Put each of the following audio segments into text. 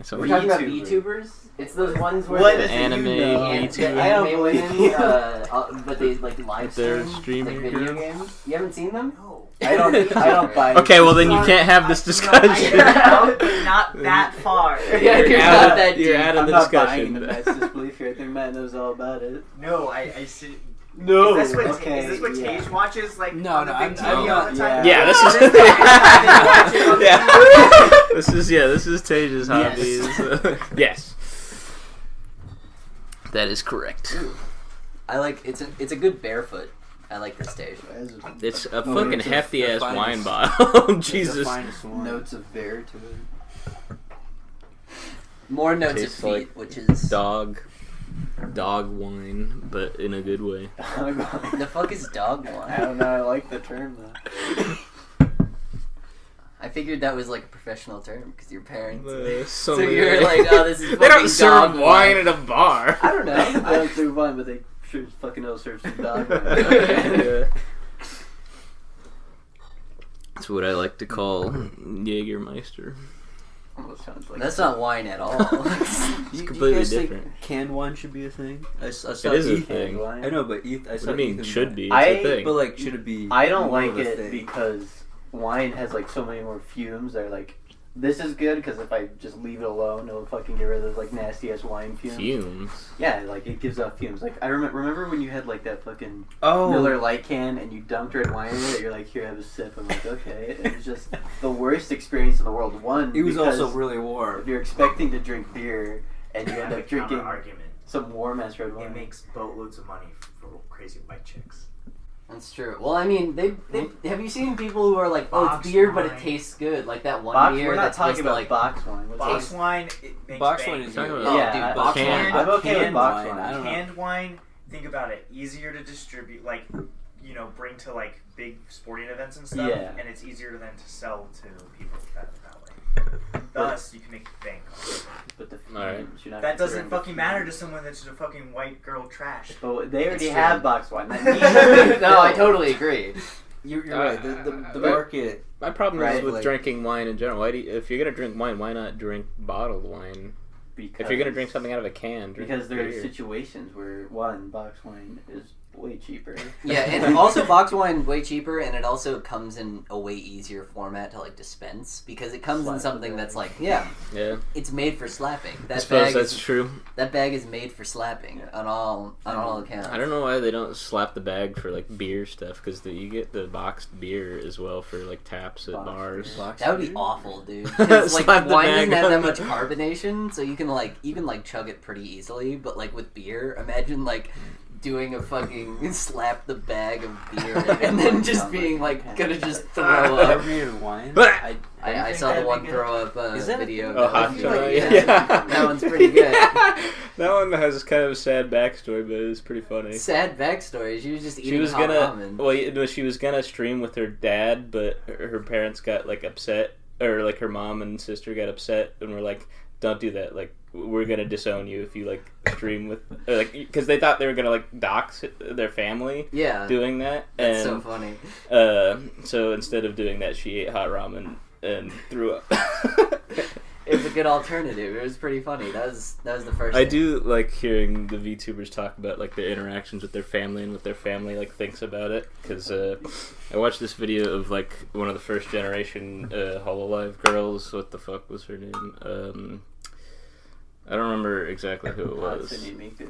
So We're talking about VTubers. It's those ones where What the is it, anime you know? VTubers. the anime women, but they like live They're stream like streaming video girls? games. You haven't seen them? No. I don't buy. Okay, well then you can't have this I'm discussion. out, but not that far. Yeah, you're not that You're deep. out of I'm the not buying discussion. the Matt's disbelief here. I think Matt knows all about it. No, I see. No. Is this what, Okay, is this what yeah. Tage watches? Like No, on the no, big I'm TV not- all the time? Yeah, this is this is Tage's hobbies. Yes. That is correct. I like it's a good barefoot. I like this stage. It's a Oh, fucking it's hefty the ass finest- wine bottle. Jesus. Notes of bear to it. More notes Tastes of feet, like which is Dog wine, but in a good way. the fuck is dog I wine? don't know. I like the term though. I figured that was like a professional term because your parents. So So you're like, oh, this is they fucking don't serve dog wine at a bar. I don't know. I don't do wine, but they sure as fucking know serve some dog. Yeah. That's what I like to call Jägermeister. Almost sounds like That's not wine at all. It's completely think different. canned wine should be a thing? I saw It is a Ethan. thing. wine. I know, but I What saw do you mean Ethan should be? It's I- a thing. But like, should it be? I don't more like of a it thing? because wine has like so many more fumes. They're like, this is good because if I just leave it alone, it'll fucking get rid of those like nasty ass wine fumes. Fumes. Yeah, like it gives off fumes. Like I remember when you had like that fucking Oh, Miller Lite can and you dumped red wine in it. You're like, here, have a sip. I'm like, okay. It was just the worst experience in the world. One, it was because also really warm. if you're expecting to drink beer and you I end have up a drinking argument. some warm ass red wine. It makes boatloads of money for crazy white chicks. That's true. Well, I mean, they have you seen people who are like, oh, Box it's beer, but it wine. tastes good, like that one box, beer we're not that's talking supposed to about like. box wine. What's Box that? wine, it makes Box bank. wine is Talking good. about- Oh, Yeah, dude, box can- wine. I'm okay with canned box wine, wine. I don't know. Canned wine, think about it, easier to distribute, like, you know, bring to like big sporting events and stuff, Yeah. and it's easier then to sell to people that way. Thus, you can make bank on it. But the Alright. fumes, you're not That doesn't considering the fucking matter to fumes. someone that's just a fucking white girl trash. But they already It's have true. box wine. No, I totally agree. You're right. The market. My problem is Right, with like- drinking wine in general. Why do you, if you're gonna drink wine, why not drink bottled wine? Because, If you're gonna drink something out of a can, drink because there are beer. situations where one box wine is way cheaper. Yeah, and also box wine way cheaper, and it also comes in a way easier format to like dispense because it comes in Slap something the that's bag. like, yeah, Yeah, it's made for slapping. I That suppose bag that's is true. that bag is made for slapping on all accounts. I don't know why they don't slap the bag for like beer stuff because you get the boxed beer as well for like taps at Boxed bars. beer. That would be awful, dude. 'Cause, like Slap the wine bag doesn't have that on. much carbonation, so you can like chug it pretty easily. But like with beer, imagine like doing a fucking slap the bag of beer and then just being like gonna just throw up. Carbonated wine. I saw the one throw up Is that a- video. Oh, That hot was tub. like, Yeah. that one's pretty good. That one has kind of a sad backstory, but it's pretty funny. Sad backstory. She was just eating She was hot gonna, ramen. well, no, she was gonna stream with her dad, but her parents got like upset, or like her mom and sister got upset, and were like, "Don't do that. Like, we're gonna disown you if you like stream with," like, because they thought they were gonna like dox their family Yeah, doing that. that's And so funny. so instead of doing that, she ate hot ramen and threw up. It was a good alternative. It was pretty funny. That was the first. I thing. do like hearing the VTubers talk about like their interactions with their family and what their family like thinks about it. Because I watched this video of like one of the first generation Hololive girls. What the fuck was her name? I don't remember exactly who it was. Hatsune Miku.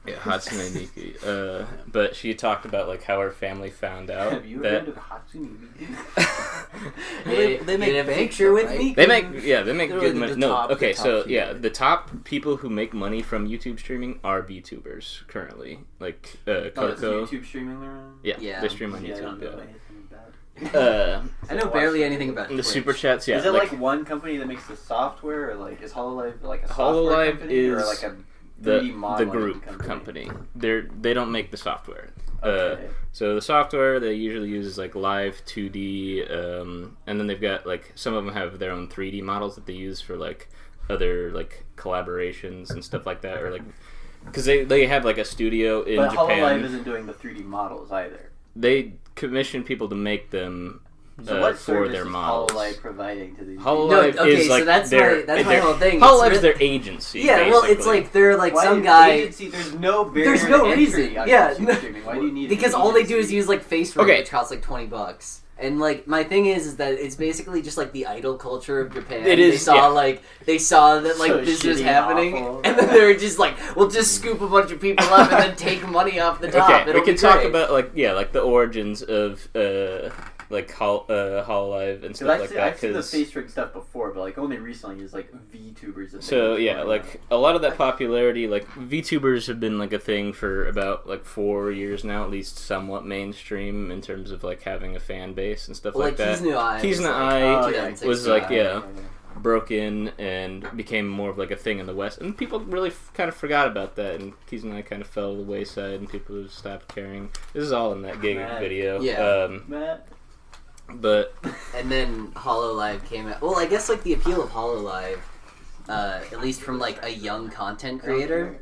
Yeah, Hatsune Miku. But she talked about like how her family found out Have you that heard of Hatsune Miku? They make Get a bank, picture with right? me. they make good They're money. like the No, top- okay, the top so few. yeah, the top people who make money from YouTube streaming are VTubers currently, like Oh, is Coco. YouTube streaming around? Yeah, Yeah. they stream on Yeah, I don't YouTube. know Yeah. anything about it. I know barely anything about The Twitch. super chats, yeah. Is it like one company that makes the software, or like is Hololive like a software Hololive company, or is like a the 3D modeling group company? They don't make the software. Okay. So the software they usually use is like Live 2D, and then they've got like some of them have their own 3D models that they use for like other like collaborations and stuff like that, or like because they have like a studio in But Japan. Hololive isn't doing the 3D models either. They commission people to make them, So what for service their is models. Hololive providing to these? Hololive No, okay, is so like that's their, my whole thing. Hololive's It's their agency. Yeah, well, it's basically. like they're like Why some is guy. agency, there's no barrier There's no to entry reason. on Yeah, YouTube streaming. Why do you need because an all they do is agency? use like face rate, which costs like $20. And like my thing is that it's basically just like the idol culture of Japan. It is, They saw that like So this was shitty and happening, awful. and then they were just like, "We'll just scoop a bunch of people up and then take money off the top." Okay, It'll we can be talk great. about like the origins of like Hololive and stuff like that. I've seen the 'cause- face rig stuff before, but like only recently is like VTubers. and So things yeah, going like a lot of that popularity, like VTubers have been like a thing for about like 4 years now, at least somewhat mainstream in terms of like having a fan base and stuff Well, like that. Keys No Eye. Keys was, No like, Eye on. was 2016. like, yeah, broke in and became more of like a thing in the West, and people really kind of forgot about that, and Keys and I kind of fell to the wayside, and people just stopped caring. This is all in that gig Matt. video. Yeah. Matt. But And then Hololive came out. Well, I guess like the appeal of Hololive, at least from like a young content creator,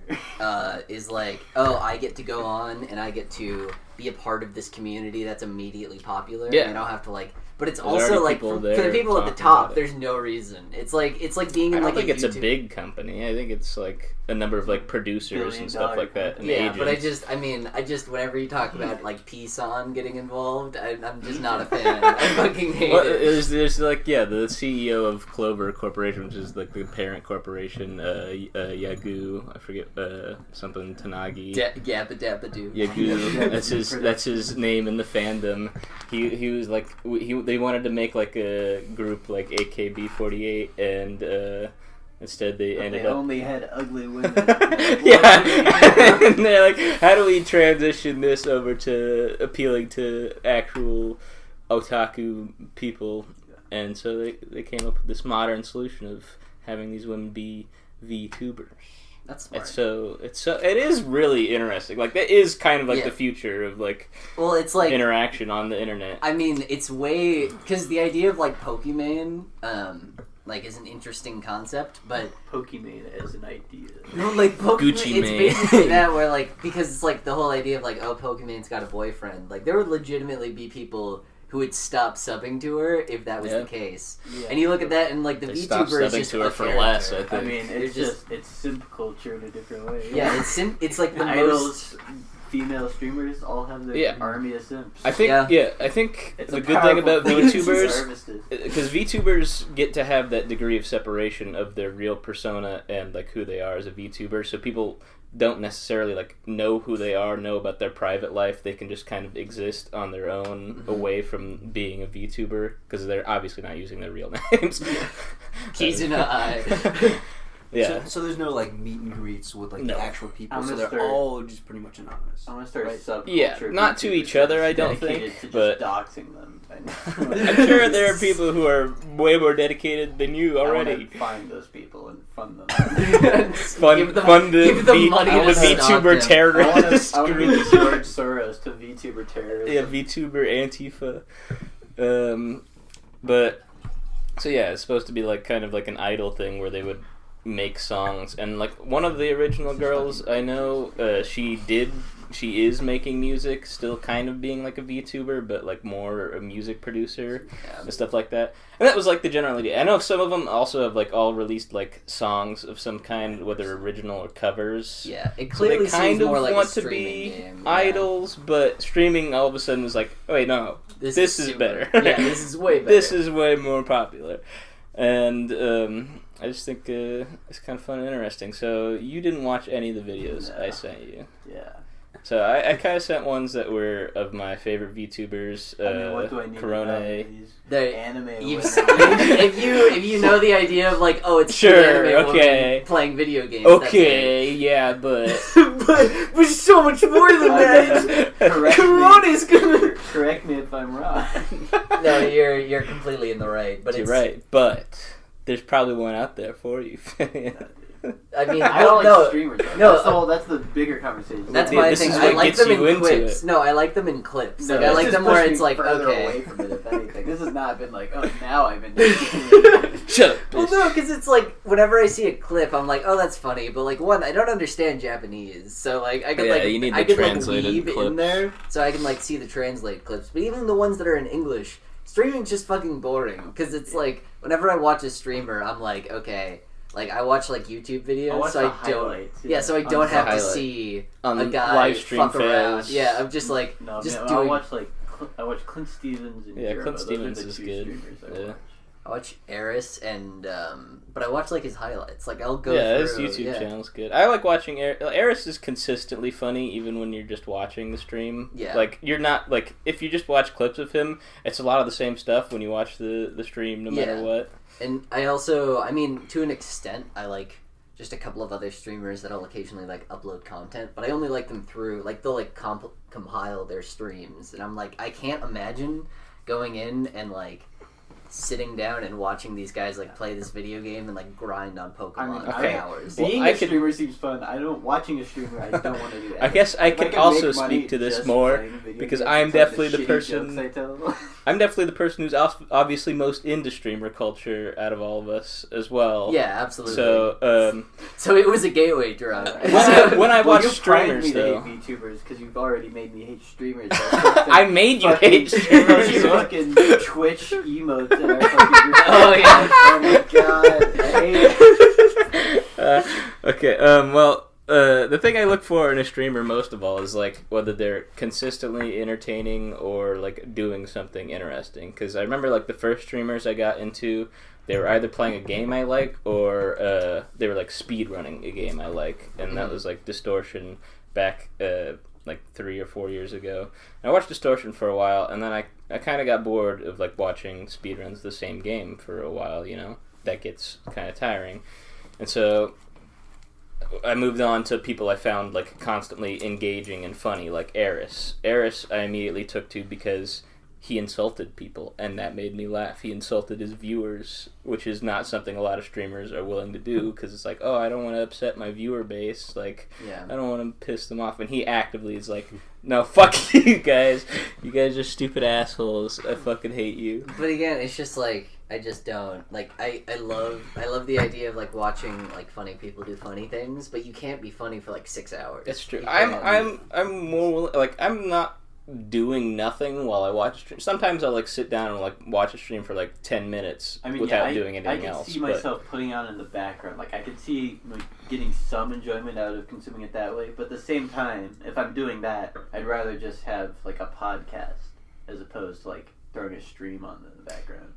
is like, oh, I get to go on and I get to be a part of this community that's immediately popular. Yeah. And I don't have to like. But it's There's also already like people for the there people at the talking top, about it. there's no reason. It's like being I in don't like think it's a YouTube- big company. I think it's like a number of like producers and stuff $billion like that. And Yeah, but I agents. just whenever you talk about like Pson getting involved, I'm just not a fan. I fucking hate Well, it. there's like the CEO of Clover Corporation, which is like the parent corporation, Yagoo, I forget something Tanagi. Gabba Dabba Doo. Yagoo, that's his name in the fandom. He was like they wanted to make like a group like AKB48, and instead they ended They up. only had ugly women. Yeah, and they're like, how do we transition this over to appealing to actual otaku people? And so they came up with this modern solution of having these women be VTubers. That's smart. It is really interesting. Like that is kind of like Yeah. the future of like Well, it's like interaction on the internet. I mean, it's way because the idea of like Pokemon, like is an interesting concept, but Pokemon as an idea. no, like Pokemon, Gucci it's Mane. basically that where like because it's like the whole idea of like, oh, Pokemon's got a boyfriend. Like there would legitimately be people who would stop subbing to her if that was Yeah. the case. Yeah. And you look at that and like the They stopped VTuber is subbing just to her a for character. less, I think. I mean, They're it's just- it's simp culture in a different way. Yeah, it's like the most. Idols, female streamers all have their Yeah. army of simps. I think Yeah. I think It's the a good thing about powerful thing. VTubers. Harvested. Because VTubers get to have that degree of separation of their real persona and like who they are as a VTuber, so people don't necessarily like know who they are, know about their private life. They can just kind of exist on their own, away from being a VTuber, because they're obviously not using their real names. Keys in the eye. Yeah. So there's no like meet and greets with like No. the actual people. I'm So gonna they're start- all just pretty much anonymous. I'm gonna start a Right. subculture. Yeah, not to VTubers each other, I that's don't dedicated think, to but- just doxing them. I'm sure there are people who are way more dedicated than you already. I want to find those people and fund them. Fund the give them money to VTuber stalk them. terrorist I want to be group. George Soros to VTuber terrorism. Yeah, VTuber Antifa. But so yeah, it's supposed to be like kind of like an idol thing where they would make songs, and like one of the original girls I know, she is making music, still kind of being like a VTuber, but like more a music producer and stuff like that. And that was like the general idea. I know some of them also have like all released like songs of some kind, whether original or covers. Yeah, it So they clearly kind seems of more like want a to streaming be game. Yeah. idols, but streaming all of a sudden was like, oh wait, no, this is super- better. Yeah, this is way better. This is way more popular. And I just think it's kind of fun and interesting. So you didn't watch any of the videos No. I sent you. Yeah. So I kind of sent ones that were of my favorite VTubers. I mean, what do I need Corona. to know? These They- anime You've women. if you know the idea of like, oh, it's Sure, two anime okay. women playing video games. Okay, yeah, but That's it. but so much more than that. Correct me. Corona's gonna. Correct me if I'm wrong. No, you're completely in the right. But you're it's right. But there's probably one out there for you. I mean, I don't like no, streamers. Though. no, That's the bigger conversation. That's Yeah, my this thing. is I what like gets them you in into clips. it. No, I like them in clips. Like I this like has them where pushed it's me like, further okay. away from it, if anything. This has not been like, oh, now I've been. Shut up. Well, no, because it's like whenever I see a clip, I'm like, oh, that's funny. But like, one, I don't understand Japanese, so like, I could Yeah, like, you need I the could like translated weeb in clips. there, so I can like see the translate clips. But even the ones that are in English, it's streaming's just fucking boring because it's like whenever I watch a streamer, I'm like, okay, like I watch like YouTube videos, so I don't, so I don't have to see a guy live stream fuck around. fails. Yeah, I'm just like, I watch Clint Stevens and Yeah, Jeremy. Clint Those are Stevens the is two good. streamers I Yeah. watch. I watch Eris and but I watch like his highlights. Like I'll go his through. YouTube channel's good. I like watching Eris is consistently funny even when you're just watching the stream. Yeah. Like you're not like if you just watch clips of him, it's a lot of the same stuff when you watch the stream no matter what. And I also, I mean, to an extent, I like just a couple of other streamers that I'll occasionally like upload content, but I only like them through like they'll like compile their streams, and I'm like I can't imagine going in and like sitting down and watching these guys like play this video game and like grind on Pokemon for hours. Being a streamer seems fun. Watching a streamer, I don't want to do that. I guess I could also speak to this more because I'm definitely the person. I'm definitely the person who's obviously most into streamer culture out of all of us as well. Yeah, absolutely. So, so it was a gateway drug. when I watch streamers, me though, to hate VTubers because you've already made me hate streamers. I made you hate streamers. Fucking Twitch emotes in our fucking group. Oh yeah. Oh my god. I hate it. Okay. Well, the thing I look for in a streamer most of all is like whether they're consistently entertaining or like doing something interesting. Because I remember like the first streamers I got into, they were either playing a game I like or they were like speed running a game I like, and that was like Distortion back like 3 or 4 years ago. And I watched Distortion for a while, and then I kind of got bored of like watching speedruns the same game for a while. You know, that gets kind of tiring, and so I moved on to people I found like constantly engaging and funny, like Eris. Eris I immediately took to because he insulted people, and that made me laugh. He insulted his viewers, which is not something a lot of streamers are willing to do, because it's like, oh, I don't want to upset my viewer base, like, I don't want to piss them off, and he actively is like, no, fuck you guys are stupid assholes, I fucking hate you. But again, it's just like, I just don't, like, I love the idea of, like, watching, like, funny people do funny things, but you can't be funny for, like, 6 hours. That's true. I'm more, like, I'm not doing nothing while I watch a stream. Sometimes I'll like sit down and like watch a stream for like 10 minutes without doing anything else. I can see myself putting on in the background. Like I can see like getting some enjoyment out of consuming it that way. But at the same time, if I'm doing that, I'd rather just have like a podcast as opposed to like throwing a stream on in the background.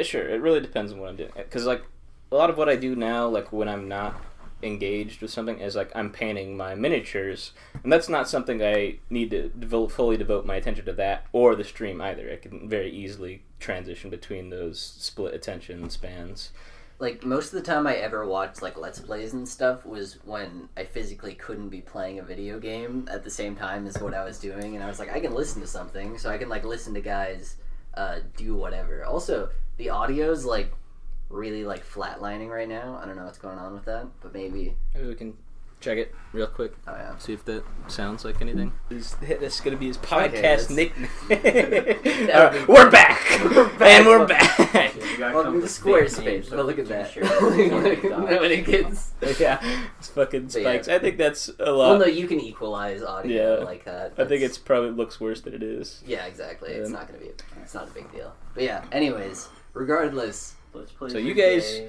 Sure, it really depends on what I'm doing. Because like a lot of what I do now, like when I'm not engaged with something, is like I'm painting my miniatures, and that's not something I need to fully devote my attention to, that or the stream either. I can very easily transition between those split attention spans. Like most of the time I ever watched like Let's Plays and stuff was when I physically couldn't be playing a video game at the same time as what I was doing, and I was like, I can listen to something, so I can like listen to guys do whatever. Also, the audio's like really like flatlining right now. I don't know what's going on with that, but maybe we can check it real quick. Oh yeah. See if that sounds like anything. This is gonna be his podcast nickname. We're back, and we're back. Welcome to Squarespace. But look at that. Nobody gets. Yeah, it's fucking spikes. Yeah. I think that's a lot. Well, no, you can equalize audio like that. I think it's probably looks worse than it is. Yeah, exactly. It's not gonna be. It's not a big deal. But yeah. Anyways, regardless. So you guys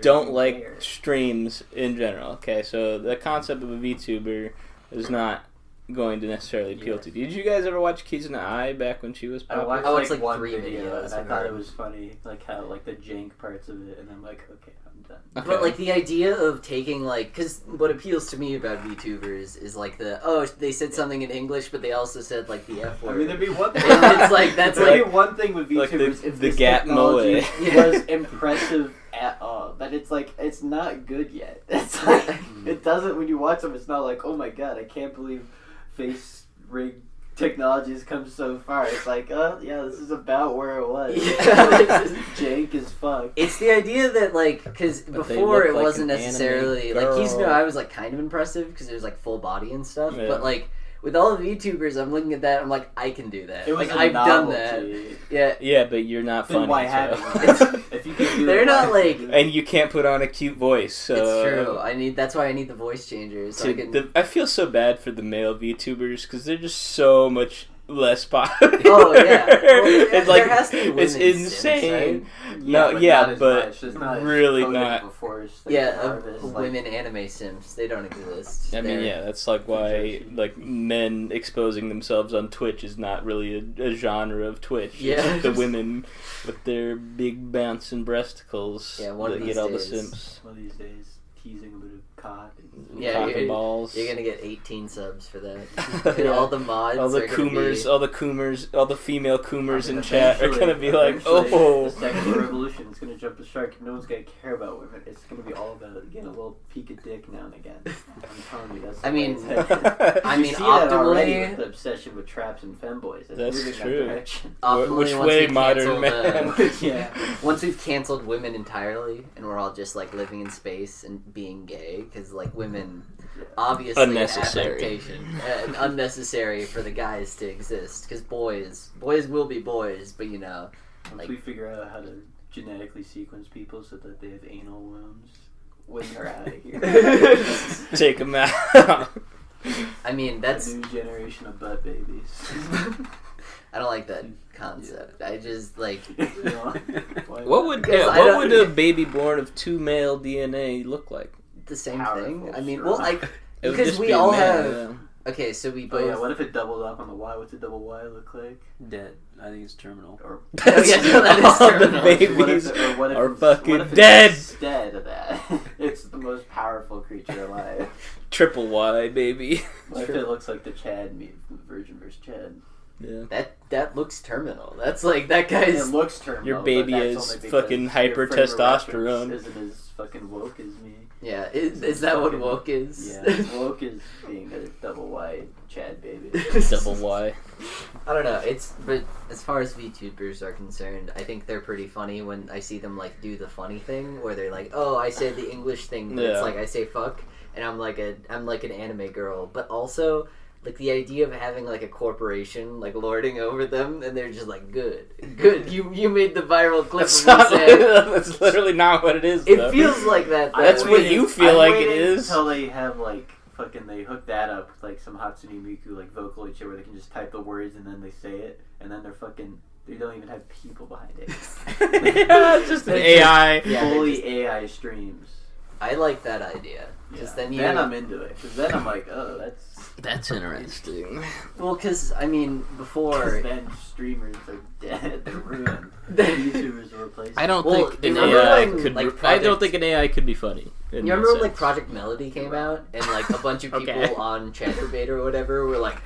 don't like streams in general, okay? So the concept of a VTuber is not going to necessarily appeal to you. Did you guys ever watch Kizuna Ai back when she was popular? I watched like one 3 videos. And I thought it was funny, like how like the jank parts of it, and I'm like, okay, I'm done. Okay. But like the idea of taking like, because what appeals to me about VTubers is like they said something in English, but they also said like the F word. I mean, there'd be one thing. It's like that's there'd like be one thing with VTubers like if the this gap technology mole was impressive at all, but it's like it's not good yet. It's like it doesn't when you watch them. It's not like, oh my god, I can't believe face rig technology has come so far. It's like, oh yeah, this is about where it was. Yeah. Jank as fuck. It's the idea that like, because before it wasn't necessarily like Kizuna Ai was like kind of impressive because it was like full body and stuff, but like with all the VTubers, I'm looking at that, I'm like, I can do that. It was like I've done that. Yeah. Yeah, but you're not funny. Then why so. haven't if you can do They're not like, and you can't put on a cute voice. So it's true. That's why I need the voice changers. So I feel so bad for the male VTubers because they're just so much less popular. Oh yeah, well, It's there has to be women it's insane. Sims, right? No, but yeah, not as but much. It's not as really coded not. Before it's Yeah, harvest, like, women anime Sims, they don't exist. I mean, They're- yeah, that's like why like men exposing themselves on Twitch is not really a genre of Twitch. Yeah. It's the women with their big bouncing breasticles Yeah, one of that these get all the days. simps. one of these days teasing a bit of cock. Yeah, Cock you're- and balls. You're gonna get 18 subs for that. And all the mods, all the are gonna coomers, be- all the coomers, all the female coomers I mean, in chat are gonna be like, eventually, oh. the sexual revolution is gonna jump the shark. No one's gonna care about women. It's gonna be all about getting a little peek of dick now and again. I'm telling you, that's. The I mean- way it's headed. I You mean, see that already optimally, with the obsession with traps and femboys. It's That's moving true. That direction. optimally Which once way, we modern cancel man? Yeah. once we've canceled women entirely, and we're all just like living in space and being gay, because like women, obviously, Unnecessary. affectation and unnecessary for the guys to exist. Because boys will be boys, but you know, Once like- we figure out how to genetically sequence people so that they have anal wounds when they're out of here. Take them out. I mean A that's new generation of butt babies. I don't like that concept. I just like You know? Why What not? would Because I what don't- would a baby born of two male DNA look like? the same Powerful, thing. I mean, strong. well, like It would because just we be a all man, have. yeah. Okay, so we Oh both. yeah, what if it doubled up on the Y? What's a double Y look like? Dead. I think it's terminal. Or Oh, yeah, no, that is all the terminal. babies what if are it's- fucking what if it's dead. Instead of that, it's the most powerful creature alive. Triple Y, baby. What if it looks like the Chad meme from Virgin vs. Chad? Yeah. That looks terminal. That's like that guy's. It looks terminal. Your but baby that's is only because fucking your hyper frame of testosterone. reference isn't as fucking woke as me. Yeah, is that what woke is? Yeah, woke is being a double Y Chad baby. Double Y. I don't know. But as far as VTubers are concerned, I think they're pretty funny when I see them like do the funny thing where they're like, "Oh, I said the English thing, but Yeah. it's like I say fuck, and I'm like an anime girl." But also, like the idea of having like a corporation like lording over them, and they're just like, "Good, you made the viral clip That's, of me not, saying." that's literally not what it is, It though. feels like that. Though. That's what you feel I'm like it waiting is. Until they have like fucking they hook that up with like some Hatsune Miku like vocal shit where they can just type the words and then they say it and then they're fucking they don't even have people behind it. Yeah, it's just an AI. Yeah, they fully just- AI streams. I like that idea. Because then you. I'm into it because then I'm like, oh, That's interesting. Well, because I mean, before. then streamers are dead. They're ruined. YouTubers are replaced. I don't Well, think an remember AI when, could. like, I Project- don't think an AI could be funny. You remember when like Project Melody came out and like a bunch of people Okay. on Chatterbait or whatever were like,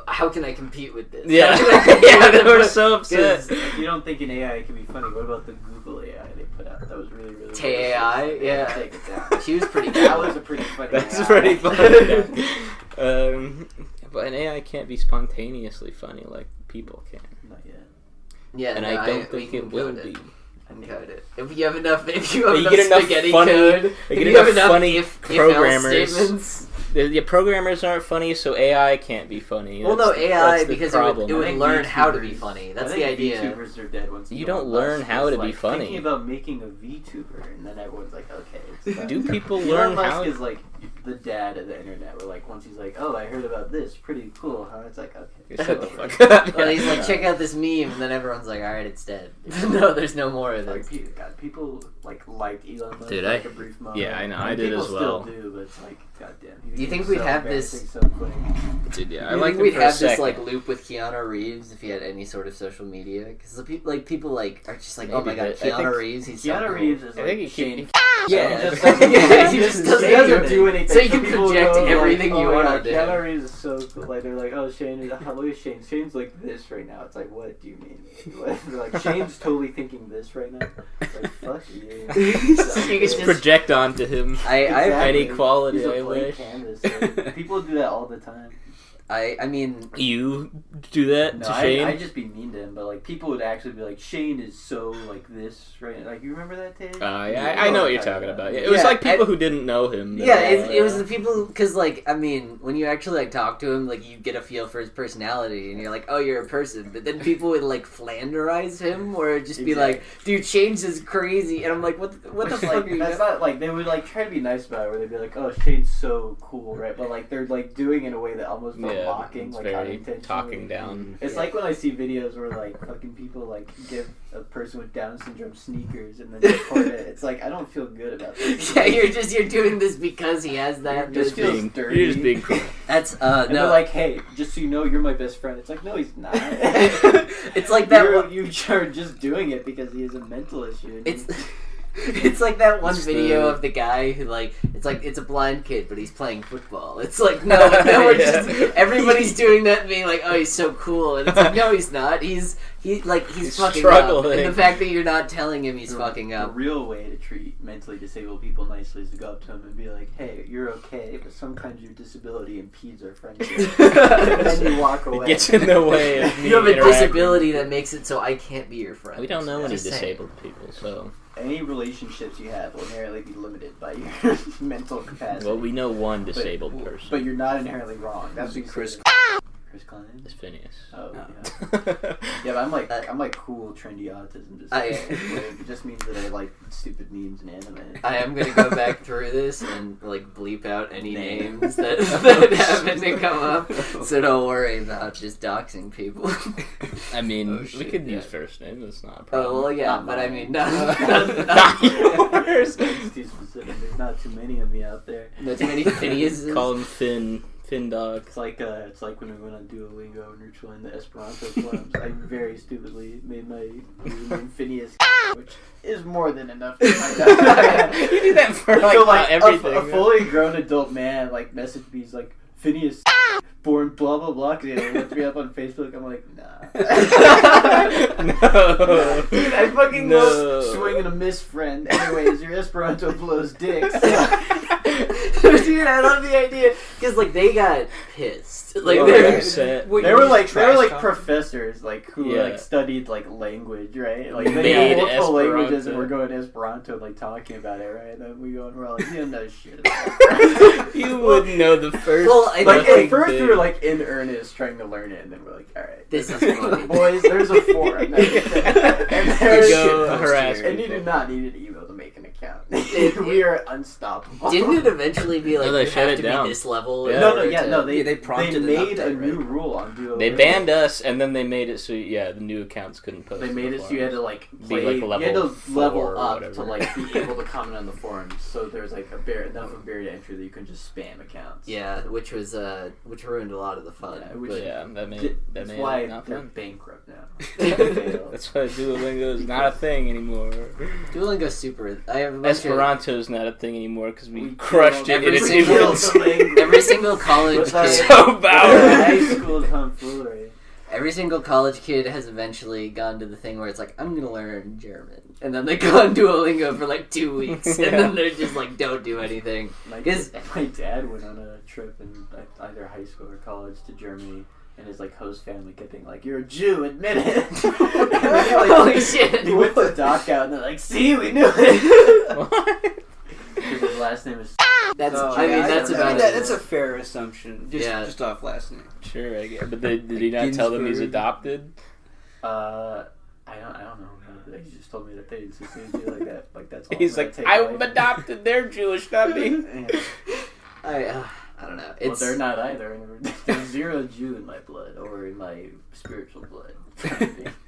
how can I compete with this? Yeah, How can I compete yeah, with they were this?" so upset. 'Cause If you don't think an AI can be funny, what about the Google AI they put out? That was really good. Tay AI, yeah. Take it down. She was pretty That good. was a pretty funny. That's AI. pretty funny. But an AI can't be spontaneously funny like people can, Not yet. Yeah, and no, I don't we think can it will code be. Code it. If you have enough you enough get enough spaghetti funny- code, you if get you enough have enough funny if programmers. else statements. The programmers aren't funny, so AI can't be funny. Well, no, That's the- AI that's the because it problem. would I think learn how to be VTubers- funny. I That's think the idea. VTubers are dead once You go don't on learn bus. how It's to be like funny. Thinking about making a VTuber, and then everyone's like, okay. It's done. Do people Elon learn Musk how? is like the dad of the internet. Where like once he's like, oh, I heard about this, pretty cool, huh? It's like okay. Shut the whatever. fuck up. Well, he's like, check out this meme, and then everyone's like, all right, it's dead. No, there's no more of Like, this. God, people like liked Elon Musk Did for, I? like a brief moment. Yeah, I know, And I did people as well. Still do, but it's like, goddamn. Do you think we'd have this- So quick. Dude, yeah, I You like think him we'd for a have this second. like loop with Keanu Reeves if he had any sort of social media? Because the people like are just like, oh my Maybe, god, but I Keanu think Reeves, he's so Keanu cool. Reeves is I like think he Shane. keep- Yeah, He just yeah, he just does He doesn't everything. do anything. So you can people project go, everything like, you oh my want God, onto him. Keanu Reeves is so cool. Like they're like, oh Shane, look at Shane. Shane's like this right now. It's like, what do you mean? They're like, Shane's totally thinking this right now. It's like, fuck you. You Just can just- project onto him. any quality He's a I blank wish. Canvas. Like, people do that all the time. I mean, You do that No, to Shane? I just be mean to him, but like people would actually be like, Shane is so like this right now. Like you remember that Tage? Yeah, I know what you're talking about. It was Yeah, like people who didn't know him. yeah, it was the people because like I mean, when you actually like talk to him, like you get a feel for his personality, and you're like, oh, you're a person. But then people would like Flanderize him, or just be like, dude, Shane's is crazy, and I'm like, what the fuck are you? That's not like they would like try to be nice about it, where they'd be like, "Oh, Shane's so cool," right? But like they're like doing it in a way that almost felt Yeah, mocking, it's like very unintentionally. talking down. It's like when I see videos where like fucking people like give a person with Down syndrome sneakers and then record it. It's like I don't feel good about this. Yeah, you're doing this because he has that. You're just It's- dirty. You're just being cruel. That's And they're no. like, hey, just so you know, you're my best friend. It's like, no, he's not. It's like that. You are just doing it because he has a mental issue. and It's it's like that one It's video the- of the guy who like it's a blind kid but he's playing football. It's like no, we're just everybody's doing that and being like, oh, he's so cool, and it's like no, he's not. He's He's fucking struggling. up. And the fact that you're not telling him he's fucking The up. real way to treat mentally disabled people nicely is to go up to them and be like, hey, you're okay, but sometimes your disability impedes our friendship. And then you walk away. It gets in the way of me You have a interacting. disability that makes it so I can't be your friend. We don't know any Just saying. disabled people, so. Any relationships you have will inherently be limited by your mental capacity. Well, we know one disabled person. But you're not inherently wrong. That's what you Chris. said. Chris Klein? It's Phineas. Oh, No. yeah. Yeah, but I'm like cool, trendy autism. It just means that I like stupid memes and anime. I am gonna go back through this and like bleep out any Name. names that happen to come up, so don't worry about just doxing people. I mean, Oh, we shit, could yeah. use first name. That's not a problem. Oh well, yeah, Not but I mine. mean, Not yours. It's too specific. There's not too many of me out there. not too many Phineases. Call him Finn Dog. It's like when we went on Duolingo and we were trying the Esperanto forums. I very stupidly made my username Phineas, which is more than enough to find out. You do that for like, So, like everything. a fully grown adult man like messaged me. He's like, Phineas, born blah blah blah. Cause he looked me up on Facebook. I'm like, nah. No. Dude, I fucking No. love swing and a miss, friend. Anyways, your Esperanto blows dicks. Dude, I love the idea because like they got pissed. Like Oh, they're upset. They were like Trash talk? professors like who Yeah. like studied like language, right? Like they Made had multiple languages and Esperanto. we're going Esperanto like talking about it, right? And then we're all like, you don't know shit about You wouldn't know the first. Well, I Like think, at first thing. we were like in earnest trying to learn it, and then we're like, all right, This is funny. boys. There's a forum, and You there's go harass and you people. do not need an email to make an account. It- we are unstoppable. Didn't it eventually be like No, they you shut have it to down. be this level? Yeah. in No, order yeah, to- no. They Yeah, they prompted an made a update, new right? rule on Duolingo. They banned us, and then they made it so the new accounts couldn't post. They on made the it so you had to forums. like Be, play. like, You had level to 4 level or up whatever. to like be able to comment on the forums. So there's like enough of a barrier to entry that you can just spam accounts. Yeah, which ruined a lot of the fun. Yeah, which- but- Yeah, that made That's it why not they're fun. bankrupt now. They failed. That's why Duolingo is not a thing anymore. Duolingo's super. I have a bunch of, Esperanto's not a thing anymore because we We crushed it killed in its every single- infancy. every single college What's that? kid. So bad. High school tomfoolery. Every single college kid has eventually gone to the thing where it's like, I'm gonna learn German, and then they go on Duolingo for like 2 weeks, and then they're just like, don't do anything. My Is- dad went on a trip in either high school or college to Germany, and his like host family kept being like, "You're a Jew, admit it." And then he, like, Holy shit! He went to dock out, and they're like, "See, we knew it." What? Because his last name is. That's. Oh, I mean, yeah, that's I about mean, it. that's a fair assumption. Yeah. Just off last name. Sure, I guess. But did he not tell them he's Ginsburg. adopted? I don't know. He just told me that they just do like that. Like that's all. He's I'm like, gonna take I'm away. adopted. They're Jewish, not me. Yeah. I don't know. Well, It's they're not either. There's zero Jew in my blood or in my spiritual blood.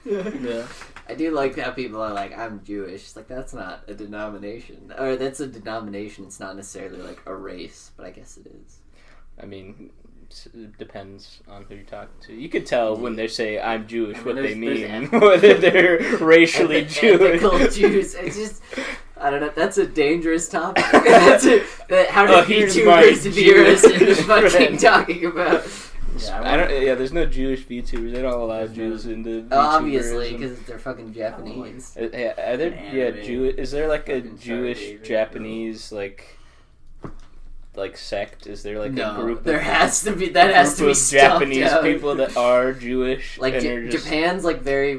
Yeah. I do like how people are like, I'm Jewish. It's like, that's not a denomination. Or that's a denomination. It's not necessarily like a race, but I guess it is. I mean, it depends on who you're talking to. You could tell when they say I'm Jewish I mean, what they there's mean, whether they're racially Jewish. Ethical Jews. It's just, I don't know. That's a dangerous topic. How do here's my VTubers veer us into Jewish fucking friend. talking about? Yeah, I don't. Yeah, there's no Jewish VTubers. They don't allow Jews into VTuberism. Obviously, because they're fucking Japanese. Are there, Anime. Is there like a Fucking Jewish David, Japanese like sect? Is there like a No, group? there of, has to be. That has to group be of stumped Japanese out. people that are Jewish. Like and are just, Japan's like very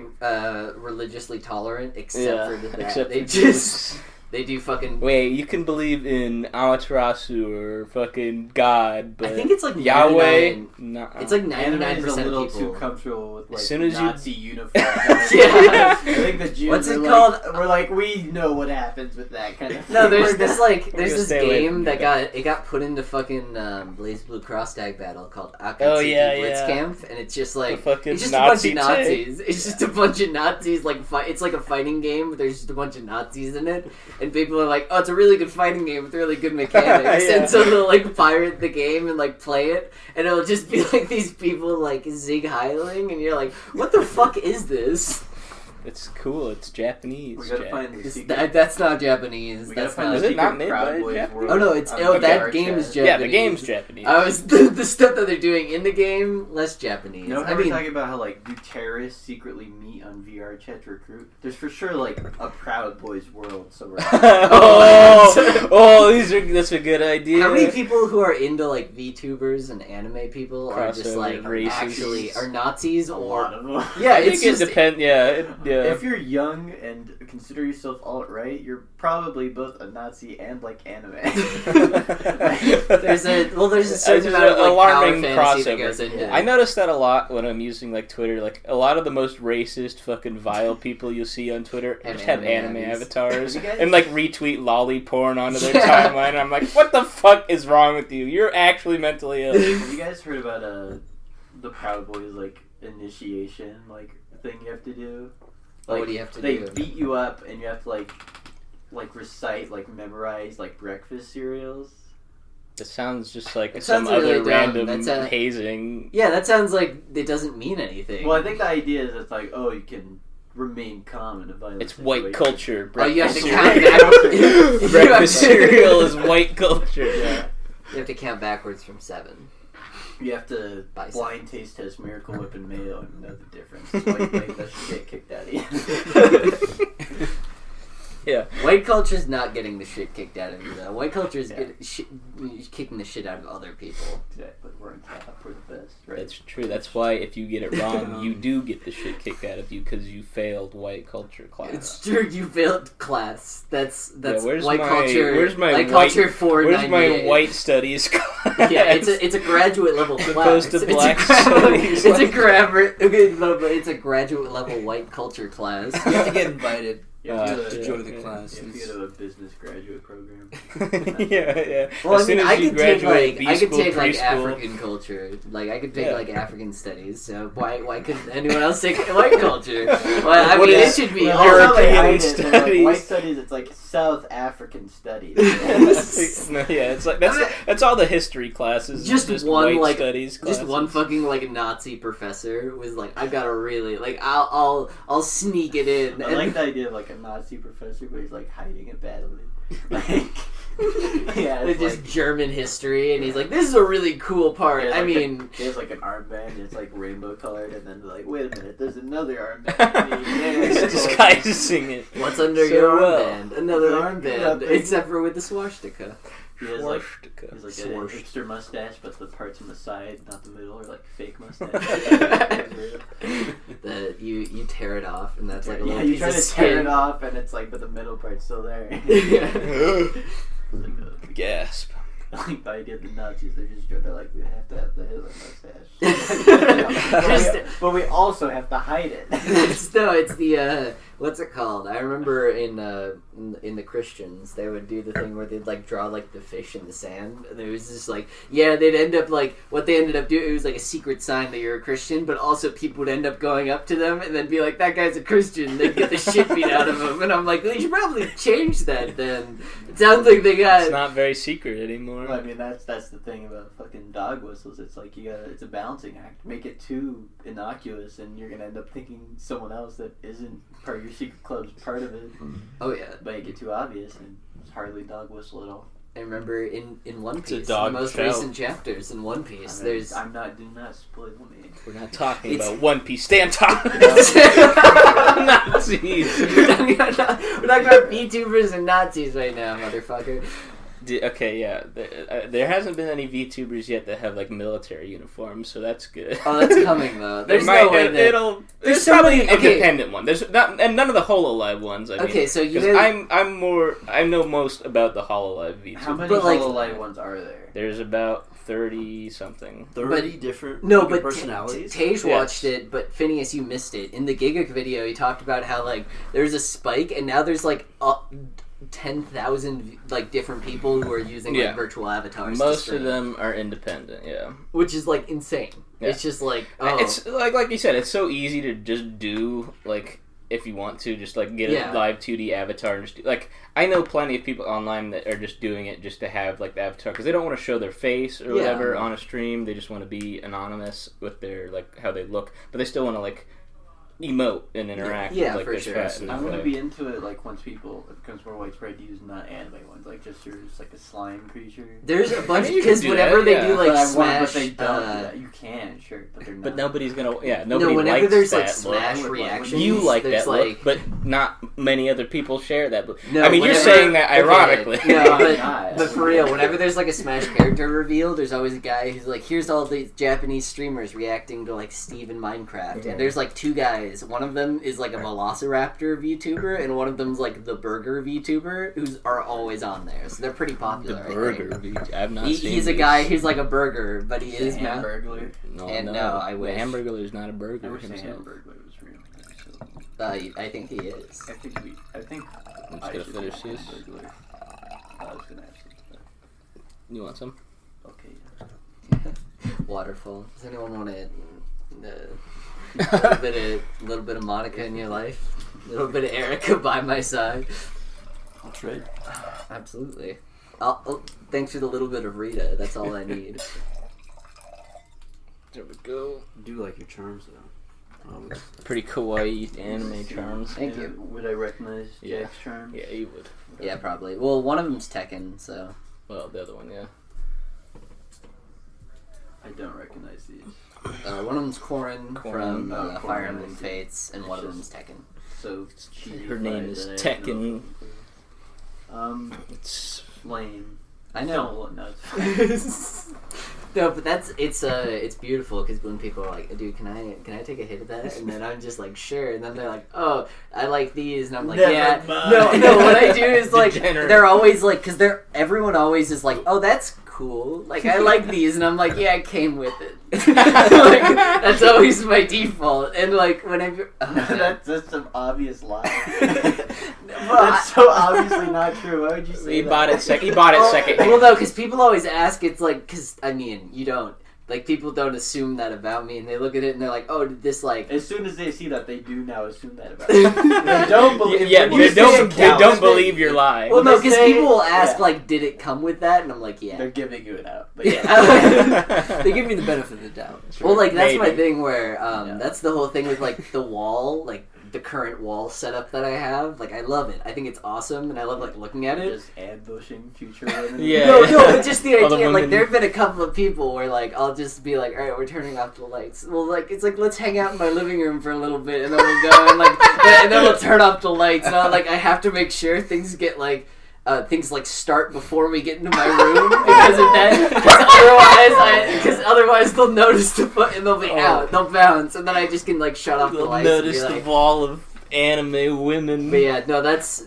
religiously tolerant, except for that. except They for just They do fucking. Wait, you can believe in Amaterasu or fucking God, but I think it's like Yahweh. 99 Nah. It's like Anime 99% is a little of people. too comfortable with like As soon as you- Nazi uniforms. Yeah. I think the Jews What's it are called? like, we're like, we know what happens with that kind of thing. No, there's We're this not- like there's gonna this stay away game from that that. got put into fucking Blaze Blue Cross Tag Battle called Akatsuki Oh, yeah, Blitz yeah. Camp, and it's just like The fucking it's just Nazi a bunch of Nazis. It's just a bunch of Nazis. Like it's like a fighting game, but there's just a bunch of Nazis in it, and people are like, oh, it's a really good fighting game with really good mechanics, Yeah. and so they'll like pirate the game and like play it, and it'll just be like these people like zig heiling, and you're like, what the fuck is this? It's cool. It's Japanese. We gotta Jack. find the It's- secret. that's not Japanese. We gotta That's find not. Is the it secret not made Proud by Boys Japanese? world Oh no, it's on that VR game is chat. Japanese. Yeah, the game's Japanese. I was the stuff that they're doing in the game less Japanese. You know, I we're mean, talking about how like do terrorists secretly meet on VR chat to recruit? There's for sure like a Proud Boys world somewhere. That's a good idea. how many people who are into like VTubers and anime people are just Crossover like races. actually are Nazis a or lot of them. yeah? I It's think just it depends. Yeah, yeah. If you're young and consider yourself alt-right, you're probably both a Nazi and like anime. there's a certain There's amount of an like alarming power fantasy that crossover. goes into it. I notice that a lot when I'm using like Twitter. Like a lot of the most racist, fucking vile people you'll see on Twitter Have just have anime anime abbies. avatars You guys- and like retweet lolly porn onto their Yeah. timeline. And I'm like, what the fuck is wrong with you? You're actually mentally ill. Have you guys heard about the Proud Boys like initiation like thing you have to do? Like, What do you have to they do? beat you up and you have to like recite, like memorize like breakfast cereals. It sounds just like It some sounds really other dumb. random That's hazing. Yeah, that sounds like it doesn't mean anything. Well, I think the idea is it's like, oh, you can remain calm in a violent It's white situation. culture. Oh, you have Breakfast to count cereal. back- Breakfast cereal is white culture. Yeah. You have to count backwards from 7. You have to Bicep. blind taste test Miracle Whip and mayo and know the difference. That's why you make that shit kicked out of you. Yeah. White culture's not getting the shit kicked out of you, though. White culture's Yeah. kicking the shit out of other people. Exactly. We're on top. We're the best, right? That's true. That's why if you get it wrong, you do get the shit kicked out of you because you failed white culture class. It's true, you failed class. That's where's white my- culture. where's my white white- culture 498. Where's my white studies class? Yeah, it's a graduate level class. Opposed to It's black a gra- studies. It's a graduate level white culture class. You have to get invited You have to Uh, to yeah, join the yeah. class. You have to go to a business graduate program. yeah. Well, As I mean, soon as I you could take graduate like B I could school, take like preschool, African culture, like I could take Yeah. like African studies. So why couldn't anyone else take white culture? Well, I What mean, it is- should be Well, all that's how they European hide it. They're like, studies. white studies, it's like South African studies. No, yeah, it's like that's all the history classes. Just one, white like, studies just one classes. fucking like Nazi professor was like, I gotta really like I'll sneak it in. I like the idea of like a Nazi professor, but he's like hiding it badly. Like, yeah, It's it's just like, German history, and he's like, "This is a really cool part." he has, I like, mean, he has like an armband. It's like rainbow colored, and then they're like, wait a minute, there's another armband. It's disguising it. what's under so your well. armband? Another Like, armband, nothing. except for with the swastika. He has like Swastika. he's like a Swash. hipster mustache, but the parts on the side, not the middle, are like fake mustache. That you tear it off, and that's like a Yeah, little you piece try of to skin. tear it off, and it's like, but the middle part's still there. Like, Gasp. like the idea of the Nazis, they're like, we have to have the Hitler mustache. but we also have to hide it. it's the what's it called? I remember in the Christians, they would do the thing where they'd like draw like the fish in the sand, and it was just like, yeah, they'd end up like what they ended up doing. It was like a secret sign that you're a Christian, but also people would end up going up to them and then be like, that guy's a Christian. They'd get the shit beat out of him, and I'm like, they should probably change that. Then it sounds like they got. It's not very secret anymore. Well, I mean, that's the thing about fucking dog whistles. It's like it's a balancing act. Make it too innocuous, and you're gonna end up thinking someone else that isn't part of your secret club's part of it. Oh yeah. Make it too obvious, and it's hardly dog whistle at all. I remember in One It's a Piece, dog the most show. recent chapters in One Piece, Do there's not spoil me. We're not talking It's- about One Piece. Stay on top. Nazis. we're talking about VTubers and Nazis right now, motherfucker. Okay, yeah. There hasn't been any VTubers yet that have like military uniforms, so that's good. Oh, that's coming though. There's There no way that. There's so probably many- an okay. independent one. There's not, and none of the Hololive ones. I mean, Okay, so you 'cause guys- I know most about the Hololive VTubers. How many But, like- Hololive ones are there? There's about 30 something. 30 different No, fucking but personalities. Tage Yes. watched it, but Phineas, you missed it. In the Giga video, he talked about how like there's a spike, and now there's like 10,000 like different people who are using Yeah. like virtual avatars. to Most stream, of them are independent. Yeah. which is like insane. Yeah. It's just like oh. It's like you said, it's so easy to just do like if you want to just like get Yeah. a live 2D avatar and just do, like I know plenty of people online that are just doing it just to have like the avatar because they don't want to show their face or Yeah. whatever on a stream. They just want to be anonymous with their like how they look, but they still want to like emote and interact Yeah, with like for their sure. chat and I'm gonna like- be into it like once people it becomes more widespread to use not anime ones, like just yours like a slime creature. There's a bunch mean, you because can do whenever that, they yeah. do like but I Smash, want, but they don't do that. You can, sure, but they're not. But nobody's gonna nobody no, whenever likes there's that like look. Smash look. reactions, You like there's that look, but not many other people share that look. No, I mean, you're whenever- saying that okay, ironically. No, I'm not. but for real, whenever there's like a Smash character reveal, there's always a guy who's like, here's all the Japanese streamers reacting to like Steve in Minecraft. And there's like two guys. One of them is like a Velociraptor VTuber, and one of them's like the Burger VTuber, who's are always on there. So they're pretty The popular. I think. burger. I've not seen He's a these. guy who's like a burger, but he is mouth. Hamburglar. No, And no, no, I the wish. Hamburger is not a I burger wish the himself. Hamburglar was real. So, I think he is. I think I'm just I gonna should finish do this. Hamburglar. I was gonna ask you. You want some? Okay. Waterfall. Does anyone want a little bit of Monica in your life? A little bit of Erica by my side. I'll trade. Absolutely. Thanks for the little bit of Rita. That's all I need. There we go. I do like your charms though. Pretty kawaii anime charms. Thank you. Would I recognize Yeah. Jack's charm? Yeah, you would. Yeah, probably. Well, one of them's Tekken, so. Well, the other one, yeah. I don't recognize these. One of them's Corrin from Oh, Corrin, Fire I Emblem see. Fates, and It's one of just- them's Tekken. So Her name is Tekken. It's Flame. I know. No, it's No, but it's beautiful because when people are like, dude, can I take a hit of that? And then I'm just like, sure. And then they're like, oh, I like these, and I'm like, Never yeah. mind. No. What I do is like, Degenerate. they're always like, because everyone always is like, oh, that's cool. Like I like these, and I'm like, yeah, I came with it. Like, that's always my default. And like whenever that's some obvious lie. Well, That's so obviously not true. Why would you say he that? bought it second. He bought it second. Well, no, because people always ask. It's like, because I mean, you don't like people don't assume that about me, and they look at it and they're like, oh, did this like? As soon as they see that, they do now assume that about you. They don't believe. Yeah, when you they don't. say They don't count, believe your lie. Well, no, they because say- people will ask yeah. like, did it come with that? And I'm like, yeah. They're giving you it out. But Yeah. They give me the benefit of the doubt. Well, like that's my Maybe. thing where Yeah. that's the whole thing with like the wall, like the current wall setup that I have. Like I love it. I think it's awesome, and I love like looking at it. Just ambushing future women. Yeah. No, but just the All the idea. Like women- there have been a couple of people where like I'll just be like, all right, we're turning off the lights. Well, like it's like let's hang out in my living room for a little bit, and then we'll go and like, and then we'll turn off the lights. And I have to make sure things get like. Things like start before we get into my room because of that. Because otherwise they'll notice the foot and they'll be out. They'll bounce, and then I just can like shut off the You'll lights. And notice be the like, wall of anime women. but yeah, no, it's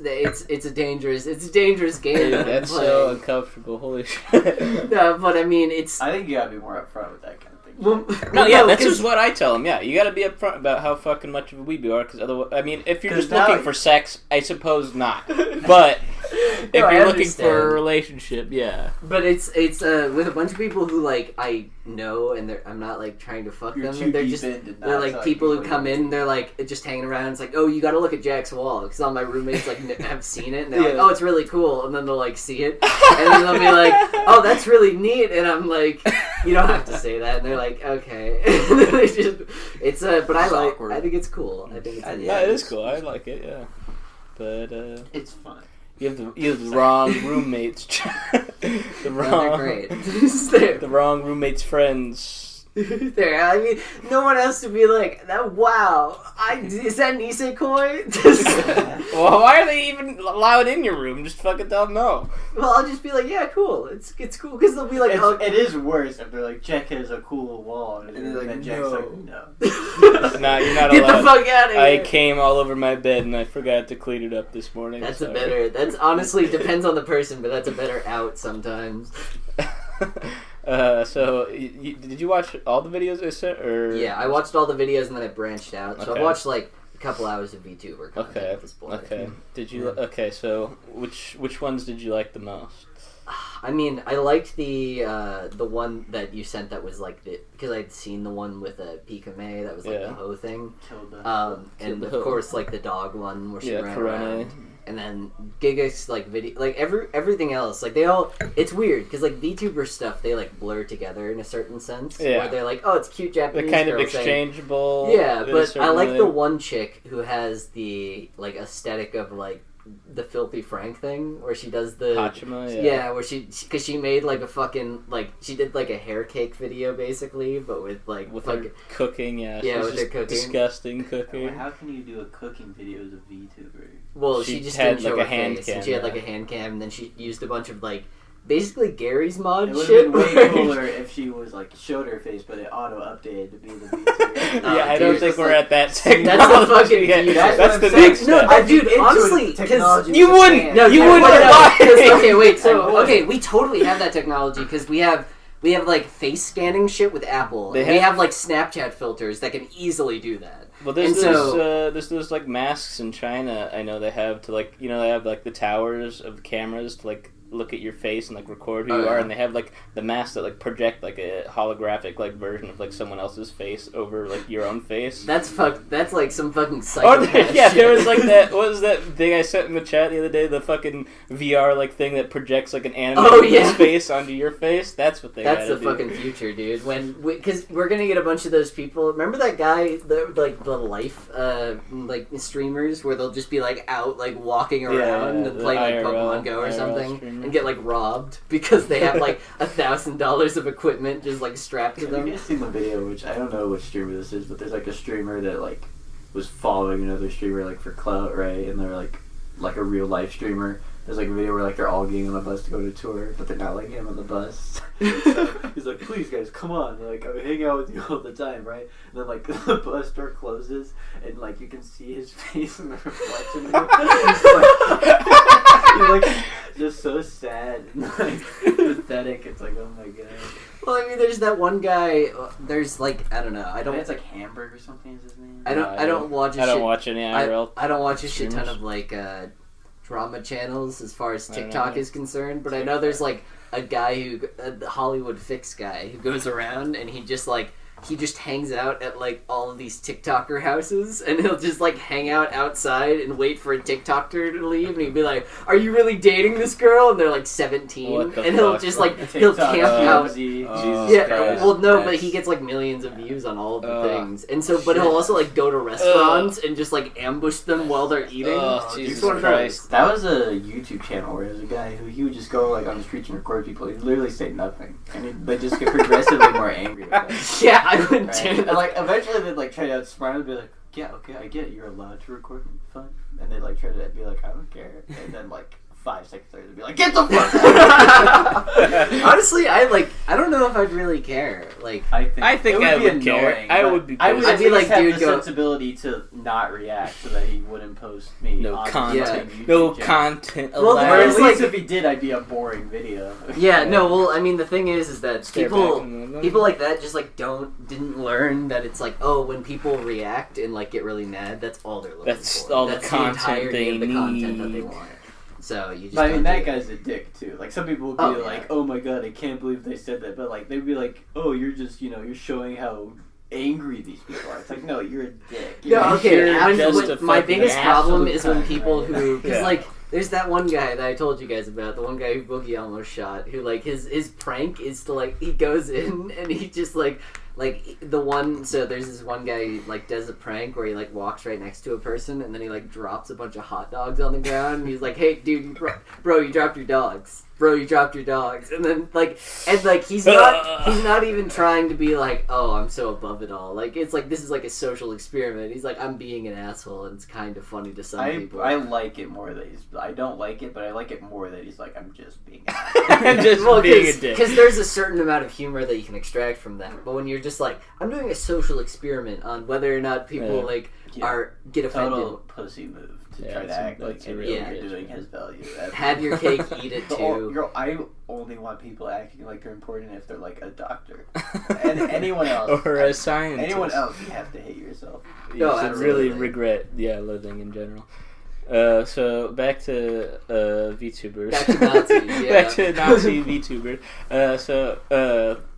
a dangerous game. Dude, that I'm that's so playing. uncomfortable. Holy shit. No, but I mean, it's I think you gotta be more upfront with that kind of thing. well, No, yeah, that's 'cause- just what I tell them. Yeah, you got to be upfront about how fucking much of a weeb you are, because otherwise, I mean, if you're 'Cause just now- looking for sex, I suppose not. But if No, I you're looking for a understand. relationship, yeah. But it's with a bunch of people who like I know, and I'm not like trying to fuck You're them. too They're deep just in to not they're like tell people who people come you- in. They're like just hanging around. It's like, oh, you got to look at Jack's wall because all my roommates like have seen it, and they're like, Yeah. oh, it's really cool, and then they'll like see it, and then they'll be like, oh, that's really neat, and I'm like, you don't have to say that, and they're like, okay. And then they just it's but I It's like awkward. I think it's cool. I think it's Yeah, it is cool. I like it, yeah. But, It's fun. you have the wrong roommates. The No, wrong... they're great. They're- The wrong roommates' friends There, I mean, no one has to be like that. Wow, is that Nisekoi? Well, why are they even allowed in your room? Just fucking tell them no. Well, I'll just be like, yeah, cool. It's cool because they'll be like, oh. It is worse if they're like, Jack has a cool wall, and they're like, Jack's no. like, no. Nah, you're not Get allowed. the fuck out of here. I came all over my bed and I forgot to clean it up this morning. That's Sorry. a better. That's honestly depends on the person, but that's a better out sometimes. So, did you watch all the videos I sent? Or Yeah, I watched all the videos and then I branched out. So Okay. I watched like a couple hours of VTuber content Okay. at this point. Okay. Did you? Okay. So, which ones did you like the most? I mean, I liked the one that you sent that was like because I'd seen the one with Pikame that was like Yeah. the hoe thing. Killed the And Killed the of hoe. course like the dog one where she ran Karane. around. And then Giga's like video, like everything else, like they all. It's weird because like VTuber stuff, they like blur together in a certain sense. Yeah. Where they're like, oh, it's cute Japanese. They're kind of girl saying- exchangeable. Yeah, in a but I certain like way. the one chick who has the like aesthetic of like the Filthy Frank thing, where she does the Hachima, yeah, where because she made like a fucking like she did like a hair cake video basically, but with like with like her cooking, yeah, Yeah, she's with her just cooking. disgusting cooking. How can you do a cooking video as a VTuber? well she she just had, didn't show like, a her hand face, cam, and she had like yeah. a hand cam, and then she used a bunch of like basically Gary's mod It would shit. have been way where- cooler if she was like showed her face, but it auto updated to be the VTuber. Yeah, I dude, don't think it's we're like- at that That's the technology fucking yet. future. That's what the I'm saying. next No, step. I'd be dude, into it honestly, if the technology 'cause you was wouldn't. advanced. No, You you wouldn't. wouldn't. Why? Okay, wait. So I would. okay, we totally have that technology because we have like face scanning shit with Apple. They And we have- have like Snapchat filters that can easily do that. Well, there's And so- there's those like masks in China. I know they have to like they have like the towers of cameras to like look at your face and like record who Oh, you are, yeah. and they have like the masks that like project like a holographic like version of like someone else's face over like your own face. That's like some fucking Or psychopath yeah, shit. there was like that. What was that thing I sent in the chat the other day? The fucking VR like thing that projects like an anime Oh, yeah. face onto your face. That's what they. That's the gotta do. fucking future, dude. Because we're gonna get a bunch of those people. Remember that guy, the life like streamers, where they'll just be like out like walking around and the play like IRL Pokemon Go or IRL something, streamers. and get like robbed because they have like $1,000 of equipment just like strapped to Have you them. guys seen the video? Which I don't know which streamer this is, but there's like a streamer that like was following another streamer like for clout, right? And they're like a real life streamer. There's like a video where like they're all getting on a bus to go to tour, but they're not letting him on the bus. So he's like, "Please guys, come on! Like I hang out with you all the time, right?" And then like the bus door closes, and like you can see his face in the reflection. He's like just so sad and like pathetic. It's like, oh my god. Well, I mean, there's that one guy. There's like I don't know. I I don't. think it's like Hamburg or something is his name. I don't watch. I don't watch any IRL. I don't watch a shit ton streamers. of like drama channels as far as I don't TikTok know. is concerned, but I know there's like a guy the Hollywood Fix guy who goes around and he just hangs out at like all of these TikToker houses, and he'll just like hang out outside and wait for a TikToker to leave, and he'd be like, "Are you really dating this girl?" And they're like 17, What the and he'll fuck? just like The he'll TikTok camp out. Jonesy. Oh, Yeah, Christ. well, no, but That's- he gets like millions of views on all of the Ugh. things, and so, but he'll also like go to restaurants and just like ambush them while they're eating. Oh, It's Jesus one of those. Christ. That was a YouTube channel where there was a guy who he would just go like on the streets and record people. He'd literally say nothing, and they just get progressively more angry. With it, Yeah, I wouldn't right? do And that. like eventually they'd like try to outsmart him and be like, "Yeah, okay, I get it. You're allowed to record me, fine." And they like try to be like, "I don't care," and then like 5 seconds later they'd be like, "Get the fuck out!" Honestly, I don't know if I'd really care. Like, I think it would I be would care. annoying, I but would be I would pissed. I'd at be least like, have dude, the go- sensibility to not react so that he wouldn't post me. No on content. the same No YouTube channel. content Well, Or allowed. at Whereas, least like- if he did, I'd be a boring video. yeah, no. Well, I mean, the thing is that Stare people back in the- people like that just like didn't learn that it's like, oh, when people react and like get really mad, that's all they're looking That's for. all the That's content entirety they of the content that they need. want. So you just. But I mean, don't that do it. guy's a dick too. Like some people would be Oh, yeah. like, "Oh my god, I can't believe they said that," but like they'd be like, "Oh, you're just you're showing how angry these people are." It's like, no, you're a dick. No, You're okay. just a My fucking biggest problem absolute is when cunt, people right? who, because Yeah. like, there's that one guy that I told you guys about, the one guy who Boogie almost shot, who like his prank is to like he goes in and he just like like the one. So there's this one guy who, like, does a prank where he like walks right next to a person and then he like drops a bunch of hot dogs on the ground and he's like, "Hey, dude, bro, you dropped your dogs. Bro, you dropped your dogs." And then he's not even trying to be like, "Oh, I'm so above it all." Like, it's like this is like a social experiment. He's like, "I'm being an asshole," and it's kind of funny to some people. I like it more that I don't like it, but I like it more that he's like, "I'm just being I'm just being a dick. Because there's a certain amount of humor that you can extract from that. But when you're just like, I'm doing a social experiment on whether or not people get offended. Total pussy move to try to act like everything you're doing has value. Have your cake, eat it too. I only want people acting like they're important if they're like a doctor. And anyone else. Or a scientist. Anyone else, you have to hate yourself. You should really regret, living in general. So back to VTubers. Back to Nazis, Back to Nazi VTubers.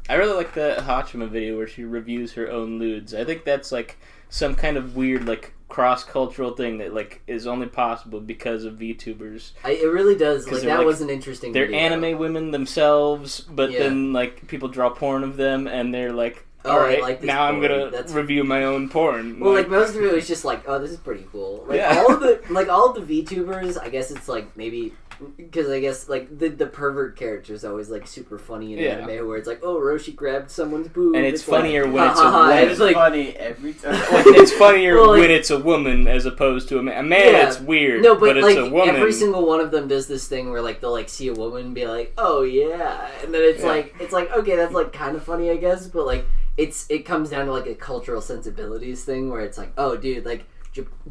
I really like the Hachima video where she reviews her own lewds. I think that's like some kind of weird like cross-cultural thing that like is only possible because of VTubers. It really does. Like that like, was an interesting. They're video. anime women themselves, but then like people draw porn of them, and they're like, all right, like now I'm gonna review my own porn. Well, like most of it was just like, oh, this is pretty cool. Like all of the VTubers, I guess it's like maybe. Because I guess like the pervert character is always like super funny in anime, where it's like, oh, Roshi grabbed someone's boob, and it's funnier like, when it's a woman. It's like, funny every time. It's funnier when it's a woman as opposed to a man. A man, it's weird. No, but like, it's a woman. Every single one of them does this thing where like they'll like see a woman and be like, oh yeah, and then it's like okay, that's like kind of funny, I guess, but like it comes down to like a cultural sensibilities thing where it's like, oh, dude, like.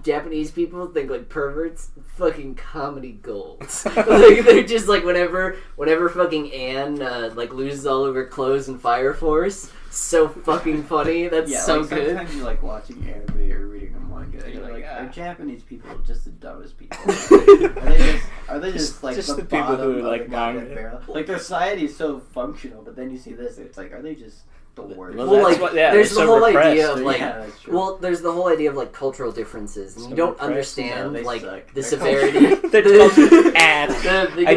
Japanese people think like perverts fucking comedy gold. Like they're just like whenever fucking Anne like loses all of her clothes in Fire Force, so fucking funny. That's so like, good. Sometimes you're like watching anime or reading a manga, and you're like, are Japanese people just the dumbest people? are they just like just the people who like manga barrel? Like their society is so functional, but then you see this, it's like, are they just the worst? Well, like, there's the whole idea of like, there's the whole idea of like cultural differences, and you don't understand like the severity. You don't understand the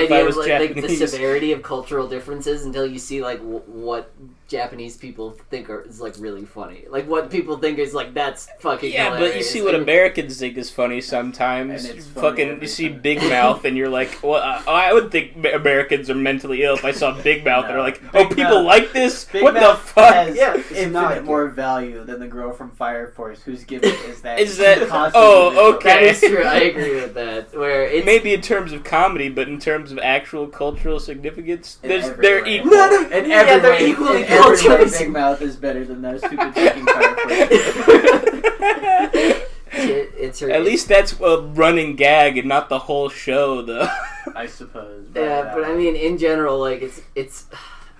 idea of like the severity of cultural differences until you see like what Japanese people think is like really funny. Like what people think is like that's fucking hilarious. But you see what Americans think is funny sometimes. You see Big Mouth and you're like, well, I would think Americans are mentally ill if I saw Big Mouth and they're like, oh, people like this? What the fuck? Has infinite more value than the girl from Fire Force whose gimmick is that. Oh, okay. That is true. I agree with that. Where it's maybe in terms of comedy, but in terms of actual cultural significance, they're equal. They're equally cultural. Big Mouth is better than that stupid fucking Fire Force. At least that's a running gag and not the whole show, though. I suppose. But I mean, in general, like it's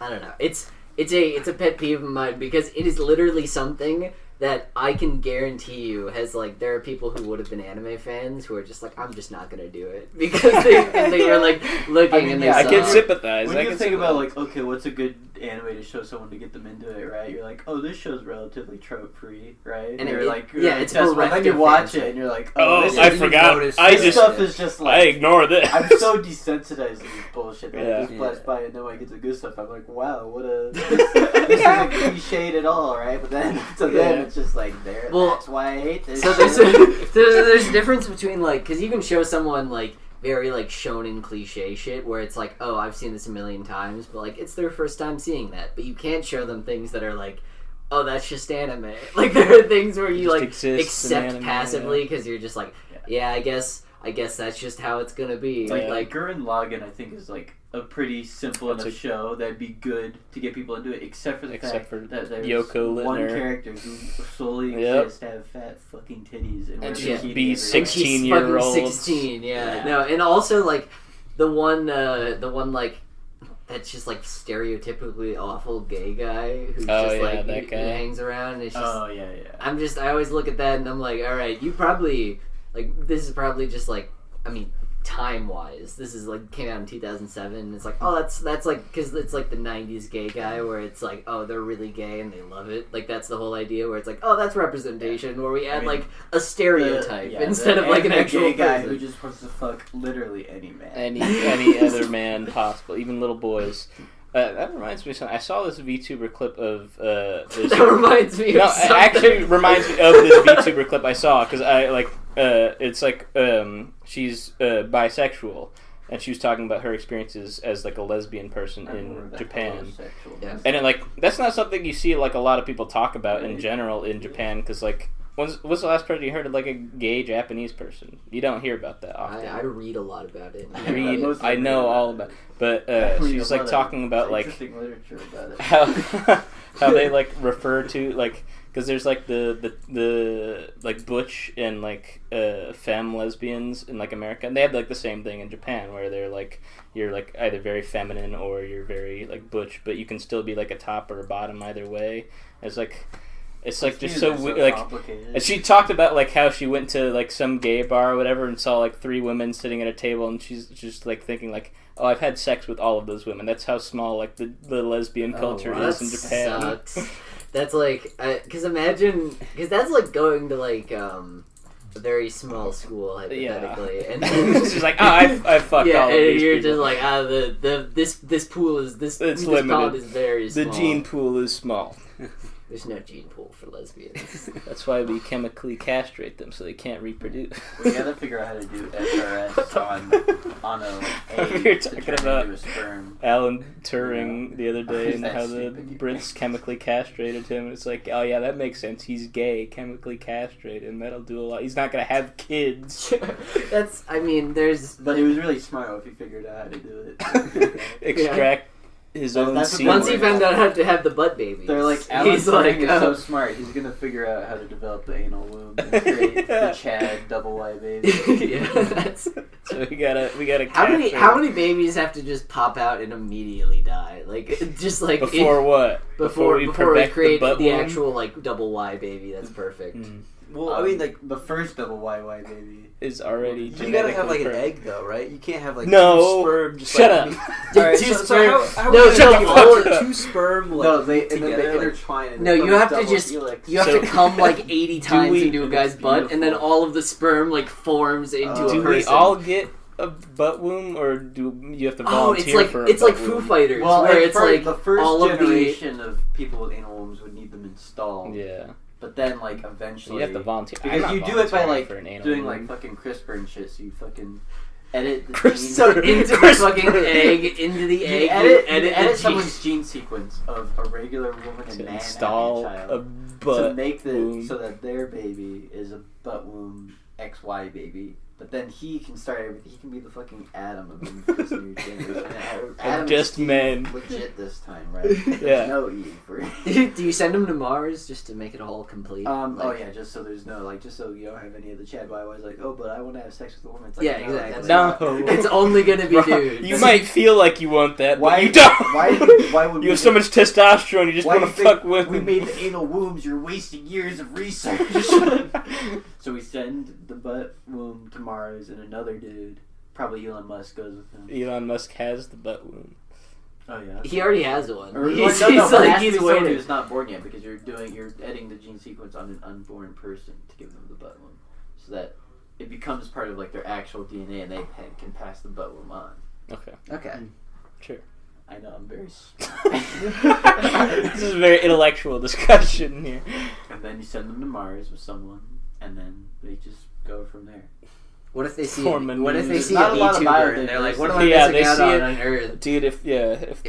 I don't know. It's a pet peeve of mine because it is literally something that I can guarantee you has like there are people who would have been anime fans who are just like, I'm just not gonna do it because they are like looking and they I can sympathize. When you think about like, okay, what's a good anime to show someone to get them into it, right? You're like, oh, this show's relatively trope free, right? And you're like, it's then you watch it and you're like, oh, I forgot. This stuff is just like I ignore this. I'm so desensitized to this bullshit that I just blast by and then when I get to good stuff, I'm like, wow, what a this isn't cliched at all, right? But then to them it's just like that's why I hate this. So there's a difference between like, because you can show someone like very like shonen cliche shit where it's like, oh, I've seen this a million times, but like it's their first time seeing that. But you can't show them things that are like, oh, that's just anime. Like there are things where you like accept passively because you're just like, I guess that's just how it's gonna be. Like Gurren Lagann, I think is like a pretty simple enough show that'd be good to get people into it, except for the fact that there's Yoko one Littner. Character who solely exists to have fat fucking titties and she'd be 16-year-old. 16, no, and also like the one like that's just like stereotypically awful gay guy who's he hangs around. And it's just, I always look at that and I'm like, all right, you probably like this is probably just like, I mean, time wise, this is like came out in 2007. And it's like, oh, that's like because it's like the 90s gay guy where it's like, oh, they're really gay and they love it. Like that's the whole idea where it's like, oh, that's representation where we add like a stereotype instead of like an actual gay guy who just wants to fuck literally any man, any other man possible, even little boys. That reminds me of something. I saw this VTuber clip of That reminds me of no, something. it actually reminds me of this VTuber clip I saw because I like it's like she's bisexual and she was talking about her experiences as like a lesbian person in Japan. Yes. And it, like that's not something you see like a lot of people talk about in general in Japan because like when's the last person you heard of like a gay Japanese person? You don't hear about that often. I read a lot about it. I know all about it. But she's like talking about like interesting literature about it. how they like refer to like because there's like the like butch and like femme lesbians in like America, and they have like the same thing in Japan where they're like you're like either very feminine or you're very like butch, but you can still be like a top or a bottom either way. It's like just so like and she talked about like how she went to like some gay bar or whatever and saw like 3 women sitting at a table, and she's just like thinking like, oh, I've had sex with all of those women. That's how small like the lesbian culture is in Japan. Sucks. That's like, because imagine, because that's like going to like a very small school hypothetically, and then she's like, oh, I fucked all of and these you're people. just like, this pool is this limited. pond is very small. The gene pool is small. There's no gene pool for lesbians. That's why we chemically castrate them so they can't reproduce. We gotta figure out how to do SRS on a We were to talking turn about into a sperm. Alan Turing the other day and That's how the stupid. Brits chemically castrated him. It's like, oh yeah, that makes sense. He's gay, chemically castrated, and that'll do a lot. He's not gonna have kids. That's, I mean, there's. But he was really smart if he figured out how to do it. Extract his own That's what seed. Once he found out how to have the butt babies, They're like, Alan he's Turing like, is so smart, he's gonna figure out how to develop the anal womb and create the Chad double Y baby. yeah, that's. So we gotta How castrate many babies have to just pop out and immediately die? Like just like before what? before we perfect create butt the womb? actual like double Y baby. That's perfect. Mm. Well, I mean, like, the first double YY baby. Is already you gotta have like an genetically egg though, right? You can't have like No. two sperm. Just, Shut like, up. All right, Two so sperm- how No, are we shut gonna the get fuck up. two sperm like No, they together? Like, intertwine. And No, they you have to double just helix. you have So- to come like 80 times we- into a guy's butt, and then all of the sperm like forms into a Do person. we all get a butt womb, or do you have to Oh, volunteer it's like for a it's like butt Foo womb? Fighters, Well, where at it's first, like the first all of the generation of people with anal wombs would need them installed. Yeah, But then, like, so eventually... you have to volunteer. I'm Because not you do it by, volunteering like, for an anal doing, womb. like, fucking CRISPR and shit, so you fucking edit the CRISPR. genes. so into the fucking egg, into the You egg, edit, you edit the someone's gene sequence of a regular woman and to man install having a a child. butt To make womb. so that their baby is a butt womb XY baby. But then he can start everything. He can be the fucking Adam of this new generation. And Adam just is men. legit this time, right? Yeah. There's no Eve for Do you send them to Mars just to make it all complete? Oh Like- yeah, just so there's no like, just so you don't have any of the Chad YYs like, oh, but I want to have sex with a woman. It's like, Yeah, no, exactly. that's No. not- It's only gonna be dudes. You might feel like you want that, Why but you don't. Why would You we have so much testosterone, you just why want do to you think fuck women. we made the anal wombs? You're wasting years of research. So we send the butt womb to Mars, and another dude, probably Elon Musk, goes with him. Elon Musk has the butt womb. Oh yeah. He already has one. Or, He's, but it like has to he's be someone waiting. who's not born yet, because you're editing the gene sequence on an unborn person to give them the butt womb, so that it becomes part of like their actual DNA, and they can pass the butt womb on. Okay, Okay. sure. I know, I'm very smart. This is a very intellectual discussion here. And then you send them to Mars with someone, and then they just go from there. What if they see? Form a What if they new- see Not a a lot of VTuber and they're like, "What am I Yeah, missing they out see on it. on Earth?" Dude, if they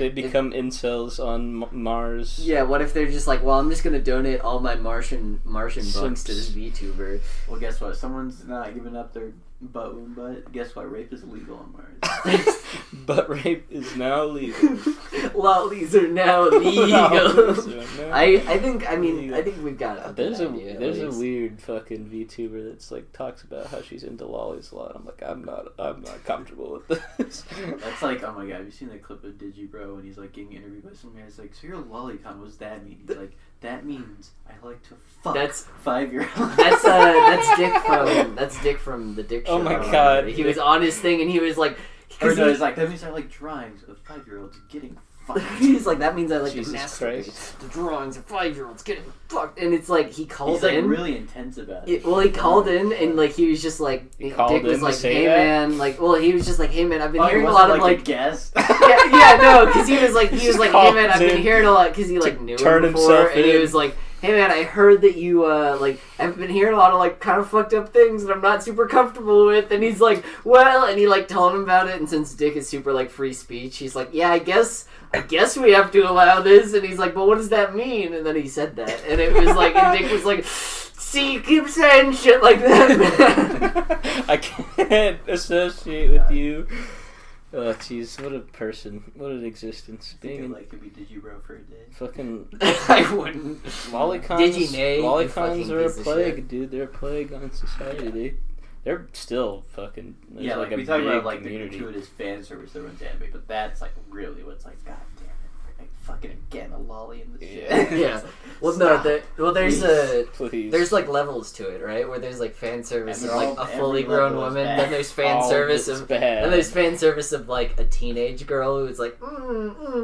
If- become incels on Mars, Yeah. What if they're just like, "Well, I'm just gonna donate all my Martian bucks to Since- this VTuber." Well, guess what? Someone's not giving up their butt womb, but guess what? Rape is illegal on Mars. butt rape is now legal. Lollies are now legal. Lollies are now I think legal. I think we've got a There's good a idea, at there's a least. weird fucking VTuber that's like talks about how she's into lollies a lot. I'm like, I'm not comfortable with this. That's like, oh my god, have you seen that clip of Digibro when he's like getting interviewed by some guy? It's like, so you're a lolicon, what does that mean? He's like, that means I like to fuck That's- 5-year-olds. That's Dick from the Dick Oh Show. my God. He was on his thing and he was like Or no, it's like, that means I like drawings of 5-year-olds getting fucked. He's like, that means I like Jesus to masturbate. Christ. The drawings of 5-year-olds getting fucked. And it's like, he called He's like in. really intense about it. Well, he called in and like he was just like, He called Dick was in to like, say hey that? man, like, well, he was just like, hey man, I've been Oh, hearing he a lot wasn't of like like, a guest. yeah, no, because he was like, hey called man, I've been in hearing a lot, because he like knew turn him before, himself and he in. was like, hey man, I heard that you like, I've been hearing a lot of like kind of fucked up things that I'm not super comfortable with, and he's like, well, and he like told him about it, and since Dick is super like free speech, he's like, yeah, I guess we have to allow this, and he's like, but what does that mean? And then he said that, and it was like, and Dick was like, see, keep saying shit like that, man. I can't associate with you. Oh, jeez, what a person. What an existence. Being like, could be Digibro for a day. Fucking I wouldn't. lolicons fucking are a piece of plague, shit. dude. They're a plague on society, dude. They're still fucking... There's Yeah, like a we talk about big like community. the gratuitous fan service that runs anime, but that's like really what's like, god damn it, like fucking again a lolly in the shit. Yeah. It's like, Well, stop. Please. There's like levels to it, right? Where there's like fan service And of they're like all- a fully every grown level is woman. bad. Then there's fan All service of it's of bad. and there's fan service of like a teenage girl who's like,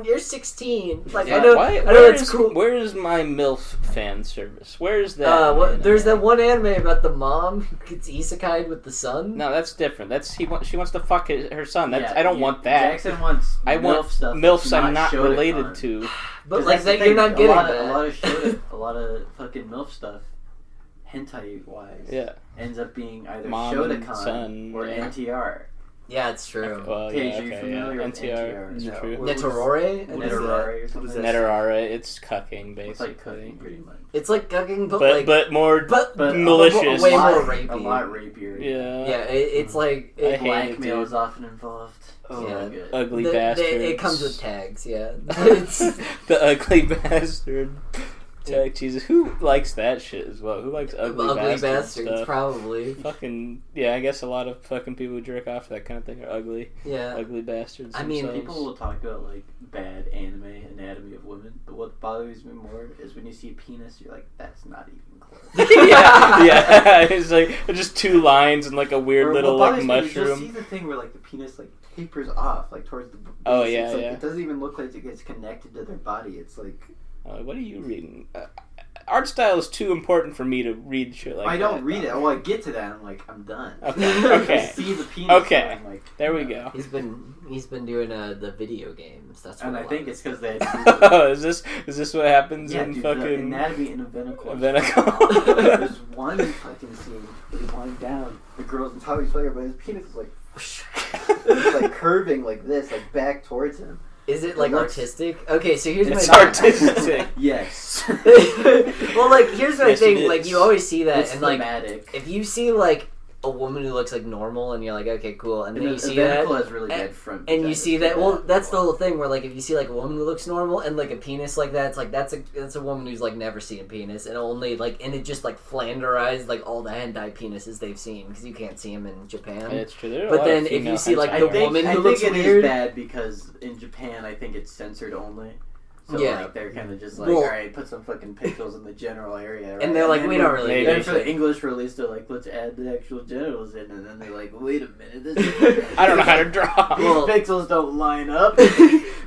you're 16. Like Yeah, I know, why- I know where it's is- cool. Where is my MILF fan service? Where is that? There's that one anime about the mom who gets isekai'd with the son. No, that's different. She wants to fuck her son. That's Yeah, I don't want that. Jackson wants I want MILF stuff. MILFs that's I'm not Shota related con. to. But 'Cause like that's the that, thing, you're not getting that. a lot of Shota, a lot of fucking MILF stuff, hentai wise, Yeah. ends up being either Mom Shota and con son, or yeah. NTR. Yeah, it's true. Well, Paige, yeah, are you okay, familiar yeah. with NTR is No. true. What was- Netorore? what is that? Netorare or something. What is that? Netorare, it's cucking It's like basically. cooking pretty much. It's like cucking, but But like, more but malicious. way a lot, more rapey. A lot rapier. Yeah. Yeah, it's like I hate it, Blackmail dude. is often involved. Oh, Yeah. good. Ugly the- bastards. it comes with tags. Yeah, it's, The ugly bastard. Tag Jesus. Who likes that shit as well? Who likes ugly bastards stuff? probably. Fucking yeah, I guess a lot of fucking people who jerk off to that kind of thing are ugly. Yeah. Ugly bastards. I mean, themselves. People will talk about like bad anime anatomy of women, but what bothers me more is when you see a penis, you're like, that's not even close. Yeah. Yeah, it's like just two lines and like a weird Or little what like bothers me is you'll see mushroom. the thing where like the penis like tapers off like towards the base. Oh, yeah, it's, like, yeah. It doesn't even look like it gets connected to their body. It's like What are you reading? Art style is too important for me to read shit like I that. don't read it. Oh, I get to that. I'm like, I'm done. Okay. I Okay. see the penis. Okay. And I'm like, There we no. go. He's been doing the video games. That's what And a I lot think of it's this because is. they. Oh, is this what happens Yeah, in dude, the fucking anatomy in a venicle. A venicle. There's one fucking scene where he's lying down. The girl's entirely fire, but his penis is like, it's like curving like this, like back towards him. Is it like It looks- artistic? Okay, so here's It's my artistic. Yes. well, like here's my Yes, thing. it Like is. you always see that, It's and like thematic. if you see like a woman who looks like normal, and you're like, okay, cool, and then And you the see venicle that. has really bad front. And you vaginas see for that, well, as that's the whole thing. Where like, if you see like a woman who looks normal and like a penis like that, it's like that's a woman who's like never seen a penis and only like and it just like flanderized like all the hentai penises they've seen because you can't see them in Japan. It's true. There are a But lot of then if you female see, like, hentai the art. woman who I looks think it weird- is bad because in Japan, I think it's censored only. So Yeah. like they're kind of just like, Well- all right, put some fucking pixels in the general area, right? And they're like, then we don't really maybe. give Then a for the shit. English release, they're like, let's add the actual genitals in, and then they're like, wait a minute, this I don't know how to draw. These Well- pixels don't line up.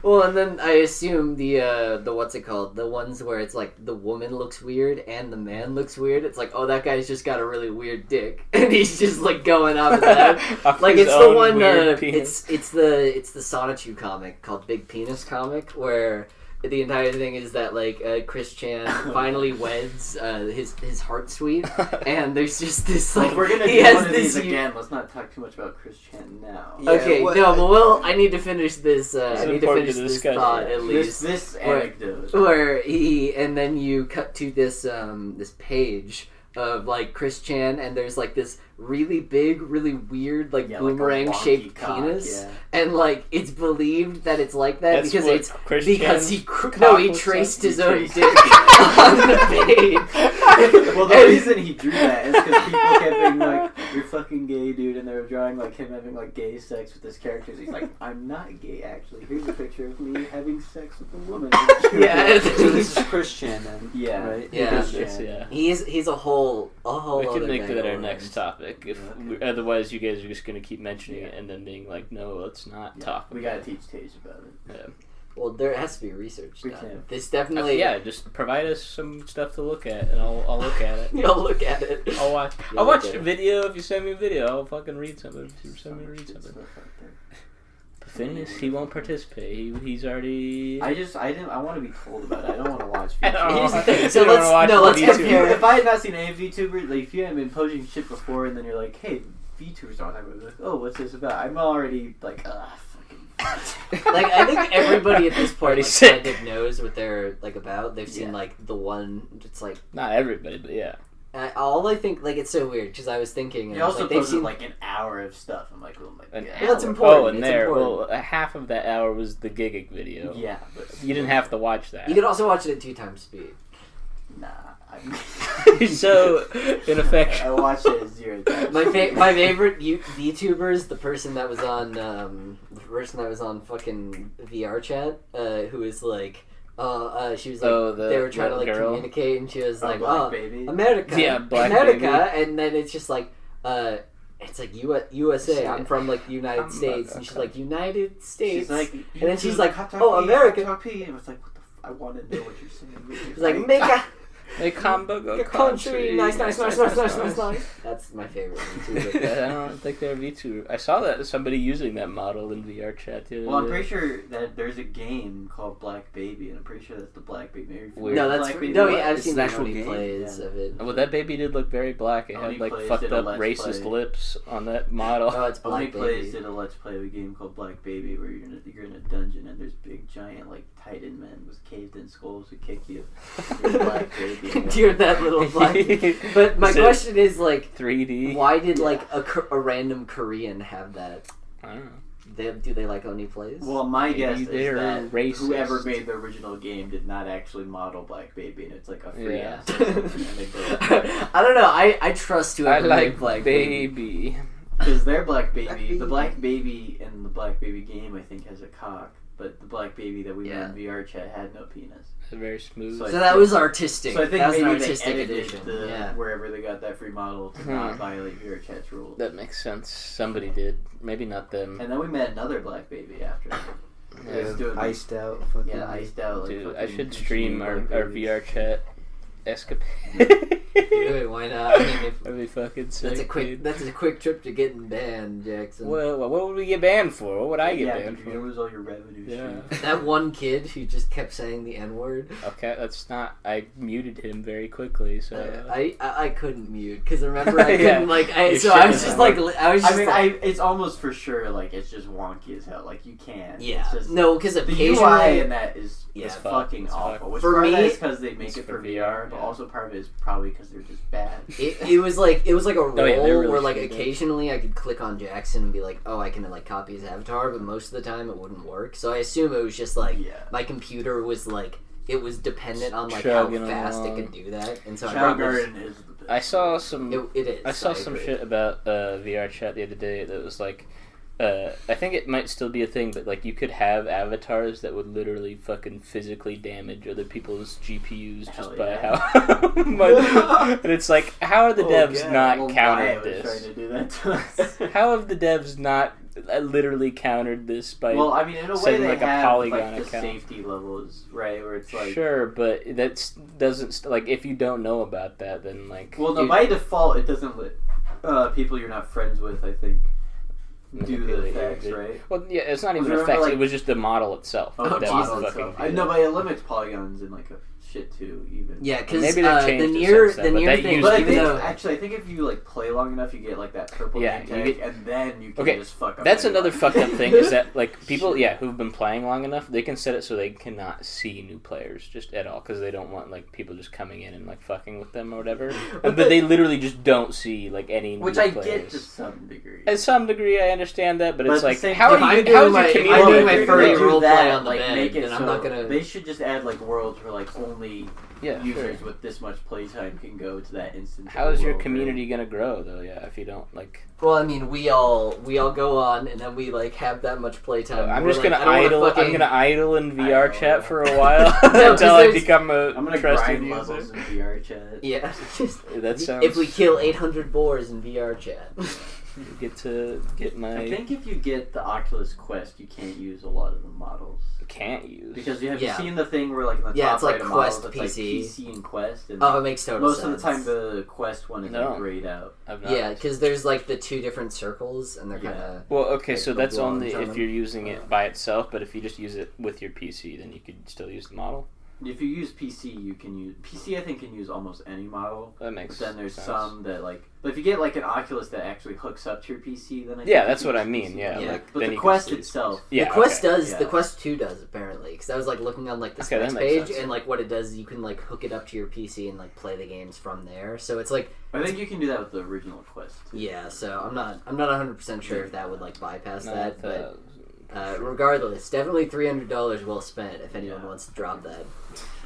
Well, and then I assume the what's it called? The ones where it's like the woman looks weird and the man looks weird. It's like, oh, that guy's just got a really weird dick, and he's just like going off of that. Off Like his it's the own one. weird penis. It's the Sonichu comic called Big Penis comic where. The entire thing is that like Chris Chan finally weds his heart suite, and there's just this like Well, if we're gonna he do has one of this these again, let's not talk too much about Chris Chan now. Yeah, okay, what- no, but well, I need to finish this. It's I need to important finish to this discuss, thought yeah. at least. This Where- anecdote. Where he and then you cut to this this page of like Chris Chan, and there's like this really big, really weird, like Yeah, like a boomerang shaped wonky cock, penis, yeah. and like it's believed that it's like that That's because what it's Chris because Chan's he cock he looks traced like? his He own traced dick it. on the page. Well, the reason he drew that is because people kept being like, you're fucking gay, dude, and they were drawing like him having like gay sex with his characters. He's like, I'm not gay, actually. Here's a picture of me having sex with a woman. Yeah. So this is Christian, then. Yeah. Right? Yeah. Yeah. He's a whole We other can make bag that of our next worms. topic. If Okay. otherwise, you guys are just gonna keep mentioning it Yeah. and then being like, "No, let's not Yeah, talk." we about gotta teach Tage about it. it. Well, there has to be research We done. can. This Yeah. definitely. Yeah, just provide us some stuff to look at, and I'll look at it. You'll look at it. I'll watch. You'll I'll watch look a at it. video if you send me a video. I'll fucking read something. If you send me to read Good something. stuff right there. Phin, he won't participate. He's already. I want to be told about it. I don't want to watch I don't VTubers. Here's the thing. You So don't wanna watch let's the If, compare. if I had not seen any VTubers, like if you hadn't been posting shit before, and then you're like, "Hey, VTubers on," I would be like, "Oh, what's this about?" I'm already like, fucking. Like I think everybody at this point Already like, sick. kind of knows what they're like about. They've seen Yeah. like the one. It's like Not everybody, but yeah. all I think like it's so weird because I was thinking. And You I was also like, they've posted seen like an hour of stuff. I'm like, oh my An god. Well, it's important. Oh, and It's there. important. Well, half of that hour was the Gigig video. Yeah, but You didn't have to watch that. You could also watch it at 2 times speed. Nah. So, in effect, I watched it at 0 times. My favorite VTubers, the person that was on fucking VR chat, who was like, she was like, Oh, they were trying to like girl. communicate, and she was like, Black Baby. America, Yeah, Black America, Baby. and then it's just like, it's like USA. I'm from like the United States, and she's like United States, She's like, and then she's like, oh, America. And it's like, what the I want to know what you're saying. she's like, make a like Hamburger country, nice. That's my favorite VTuber. I don't think they're VTuber. I saw that somebody using that model in VR chat the other Well, I'm day. pretty sure that there's a game called Black Baby, and I'm pretty sure that's the Black Baby. Maybe Weird. No, that's Black Baby no. what? Yeah, I've It's seen an the actual actual game? plays Yeah. of it. Well, that baby did look very black. It Only had like plays fucked did a up Let's racist Play. lips on that model. Oh, it's Only Black Plays Baby. did a Let's Play of a game called Black Baby, where you're in a dungeon and there's big giant like Titan men with caved in skulls who kick you. You're Black Baby. You're that little black. But my Is it question is like, 3D. why did like a random Korean have that? I don't know. Do they like only plays? Well, my Maybe guess is they're that racist. whoever made the original game did not actually model Black Baby, and it's like a free Yeah. asset. And they built I don't know. I trust I whoever like made Black Baby. baby. Because their Black Baby, Black Baby. the Black Baby in the Black Baby game, I think has a cock, but the Black Baby that we Yeah. met in VR chat had no penis. Very smooth. So So that was artistic. So I think that was an maybe they artistic edited edition. the, Yeah. wherever they got that free model to not violate VR chat's rules. That makes sense. Somebody did. Maybe not them. And then we met another Black Baby after that. Yeah, Just doing- iced out. Fucking Yeah, iced out. Like Dude, I fucking should stream our Black Babies. VR chat escapade. Dude, why not? I mean, if That'd be fucking sick. that's a quick dude. that's a quick trip to getting banned, Jackson. Well, what would we get banned for? What would I get Yeah, banned you for? lose all your revenue. Yeah. streams. That one kid who just kept saying the N word. Okay, that's not. I muted him very quickly, so. I couldn't mute because remember I Yeah. couldn't like You so I was shouldn't just have. like I was just I mean, like, it's almost for sure like it's just wonky as hell. Like you can't. yeah It's just, no because the occasionally UI in that is Yeah, it's fucking fucked. It's awful. fucked. Which For part of that me- is because they make It's it for for VR, VR, but yeah. also part of it is probably because they're just bad. it was like a role Oh, yeah, they're really where like shitty. occasionally I could click on Jackson and be like, oh, I can like copy his avatar, but most of the time it wouldn't work. So I assume it was just like Yeah. my computer was like it was dependent on like Chugging how fast along. it could do that, and so I Shadow probably Garden is the best. I saw some. it is. I saw I some agree. shit about VR chat the other day that was like, I think it might still be a thing, but like you could have avatars that would literally fucking physically damage other people's GPUs just Hell by yeah. how much. And it's like, how are the devs yeah, not well, countered Wyatt was this? trying to do that to us. How have the devs not literally countered this by? Well, I mean, in a way, setting, they like, a have polygon like the account. safety levels, right? Where it's like, sure, but that doesn't like if you don't know about that, then like well, no, you- by default, it doesn't let people you're not friends with, I think, do the manipulate effects, it. right? Well, yeah, it's not Well, even remember, effects. like- It was just the model itself. Oh, that the was model fucking itself. I good. know, but it limits polygons and like a shit too, even. Yeah, because Maybe they've the changed it near since then, the but near that thing, used But I to even think though actually, I think if you like play long enough, you get like that purple Yeah, name you tag, and then you can Okay, just fuck up. That's anyone. another fucked up thing is that like people, yeah, who've been playing long enough, they can set it so they cannot see new players just at all because they don't want like people just coming in and like fucking with them or whatever. But they literally just don't see like any new Which I players. get to some degree. At some degree, I understand that, but But it's at the like same how time, are if you? I'm How doing is your my- if I'm community? doing my If furry they do roleplay that, on the like, bed, make it then I'm so not gonna- They should just add like worlds where like only Yeah, users sure. with this much playtime can go to that instance. How of is the your world, community gonna grow though? Yeah, if you don't like. Well, I mean, we all go on, and then we like have that much playtime. I'm We're just like, gonna I don't wanna idle. fucking- I'm gonna idle in VR Idle, chat yeah. for a while No, 'cause until I there's- become a I'm gonna trusted grind user. levels in VR chat. Yeah. That sounds. If we kill 800 boars in VR chat. get to get my. I think if you get the Oculus Quest, you can't use a lot of the models. Can't use Because you Yeah. seen the thing where like in the Yeah, top it's like right of Quest models, it's PC. like PC and Quest, and Oh, it makes total most sense. of the time the Quest one is No. like grayed out. I've not. Yeah, because there's like the two different circles, and they're Yeah. kind of. Well, okay, like so the that's blonde only if gentleman. you're using it by itself. But if you just use it with your PC, then you could still use the model. If you use PC, you can use PC. I think can use almost any model. That makes. But then there's sense. some that like. But if you get like an Oculus that actually hooks up to your PC, then I think Yeah, you that's can what I use mean. PC. Yeah, Yeah. like But then the you Quest can still use- itself, Yeah, the Quest okay. does. Yeah. The Quest 2 does apparently, because I was like looking on like the Okay, that specs makes page, sense. and like what it does is you can like hook it up to your PC and like play the games from there. So it's like I think you can do that with the original Quest. Too. yeah. So I'm not 100% sure if that would like bypass that, but 9,000. regardless, definitely $300 well spent if anyone Yeah. wants to drop that.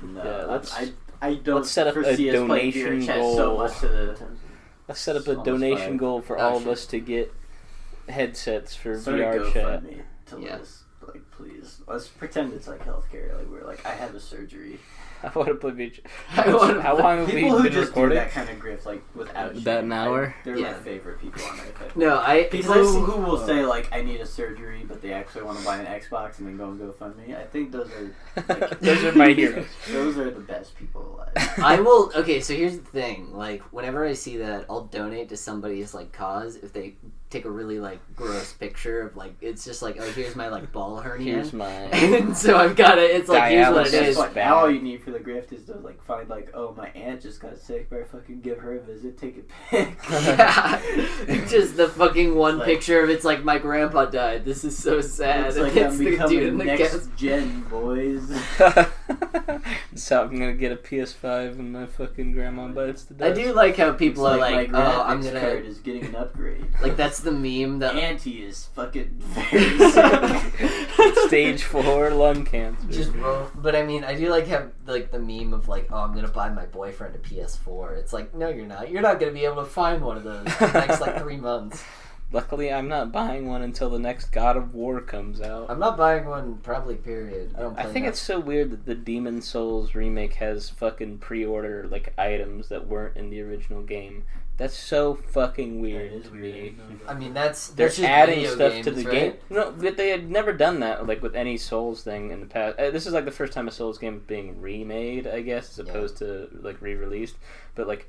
No, Yeah, let's- I don't let's set up a foresee us playing donation VR chat goal. so much to the. Let's set up a Almost donation 5. goal for Oh, all of shit. us to get headsets for Start a VR chat. GoFundMe to Yeah. let us, like, please. Let's pretend it's like healthcare. Like we're like, I have a surgery. I want to play VR. I wanna How long have we People who been just recording? do that kind of grift, like without About shame, an hour? they're Yeah. my favorite people on earth. I think. No, People because who will say like, I need a surgery, but they actually want to buy an Xbox and then go and GoFundMe. I think those are like, Those are my heroes. Those are the best people alive. I will. Okay, so here's the thing. Like, whenever I see that, I'll donate to somebody's like cause if they take a really like gross picture of like it's just like, oh, here's my like ball hernia, Here's my. and so I've got it. It's like here's what it Dialysis. is. Like, bad. now all you need for the grift is to like find like, oh, my aunt just got sick, better fucking give her a visit, take a pic. Yeah. Just the fucking one Like- picture of it's like my grandpa died. This is so sad. It's And like it's I'm the dude becoming in the next cast. gen, boys. So I'm gonna get a PS5 and my fucking grandma bites the I dust. do like how people are It's like, my oh, I'm graphics gonna card is getting an upgrade. like that's the meme that Auntie is fucking very sick. Stage 4 lung cancer. just roll. But I mean, I do like have like the meme of like, oh, I'm gonna buy my boyfriend a PS4. It's like, no, you're not. You're not gonna be able to find one of those in the next like 3 months. Luckily, I'm not buying one until the next God of War comes out. I'm not buying one. Probably. Period. I don't. I Play think that. it's so weird that the Demon Souls remake has fucking pre-order like items that weren't in the original game. That's so fucking weird That is to weird. me. I mean, that's They're just adding video stuff games, to the right? game. No, but they had never done that like with any Souls thing in the past. This is like the first time a Souls game is being remade, I guess, as opposed to like re-released. But like,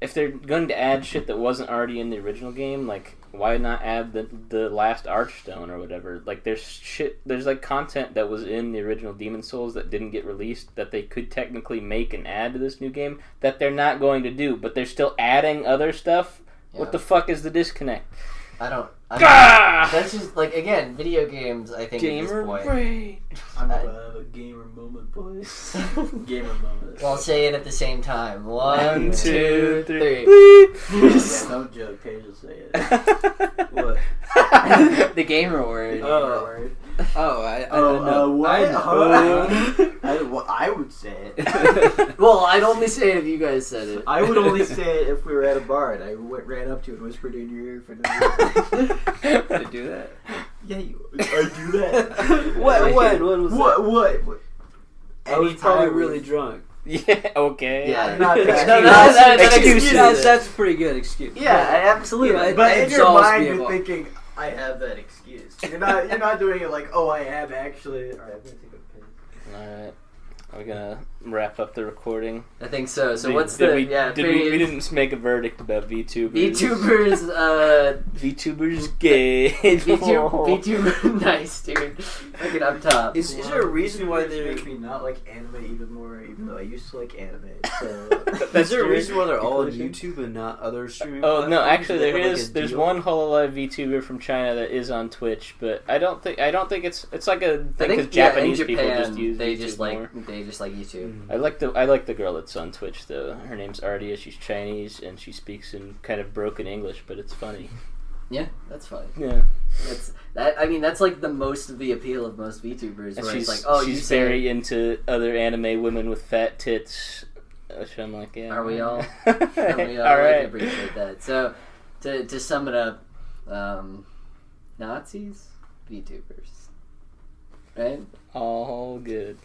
if they're going to add shit that wasn't already in the original game, like why not add the last Archstone or whatever? Like there's like content that was in the original Demon Souls that didn't get released that they could technically make and add to this new game that they're not going to do, but they're still adding other stuff. Yeah. What the fuck is the disconnect? I don't. Gah! That's just like again, video games. I think at Gamer this point. brain. I'm gonna have a gamer moment, boys. Gamer moment. Well, I'll say it at the same time. 1, 1, 2, 2, 3. 3. Yeah, don't joke. Paige will say it. What? The gamer word. Oh, I Oh, know. what? I would say it. Well, I'd only say it if you guys said it. I would only say it if we were at a bar and I ran up to you and whispered in your ear for no reason. Did I do that? Yeah, you. I do that. What was What? I was probably really drunk. Yeah, okay. Yeah. Not Excuse- that. that Excuses. excuses. That's a pretty good excuse. Yeah, absolutely. Yeah, But It in your absolves mind, me of you're all- thinking, I have that excuse. You're not doing it like, oh, I have actually. All right, I'm gonna take a piss. Alright. Are we gonna wrap up the recording? I think so. So Did- what's did the we, yeah? did we didn't make a verdict about VTubers. VTubers. VTubers gay. VTuber. Nice, dude. Fucking up top. Is there a reason why they're? make me not like anime even more, even though I used to like anime. So Is there a true. reason why they're all on Inclusion? YouTube and not other streaming? Oh no! platforms? Actually, Do they there have, like, is. a There's deal? one Hololive VTuber from China that is on Twitch, but I don't think it's like a I thing think because yeah, Japanese in people Japan, just use they YouTube just more. like YouTube. I like the girl that's on Twitch though. Her name's Ardia. She's Chinese and she speaks in kind of broken English, but it's funny. Yeah, that's fine. Yeah. That's that. I mean, that's like the most of the appeal of most VTubers. And Where she's it's like, oh, you she's say, very into other anime women with fat tits. Which I'm like, yeah. Are we all? All All right. I appreciate that. So, to sum it up, Nazis, VTubers, right? All good.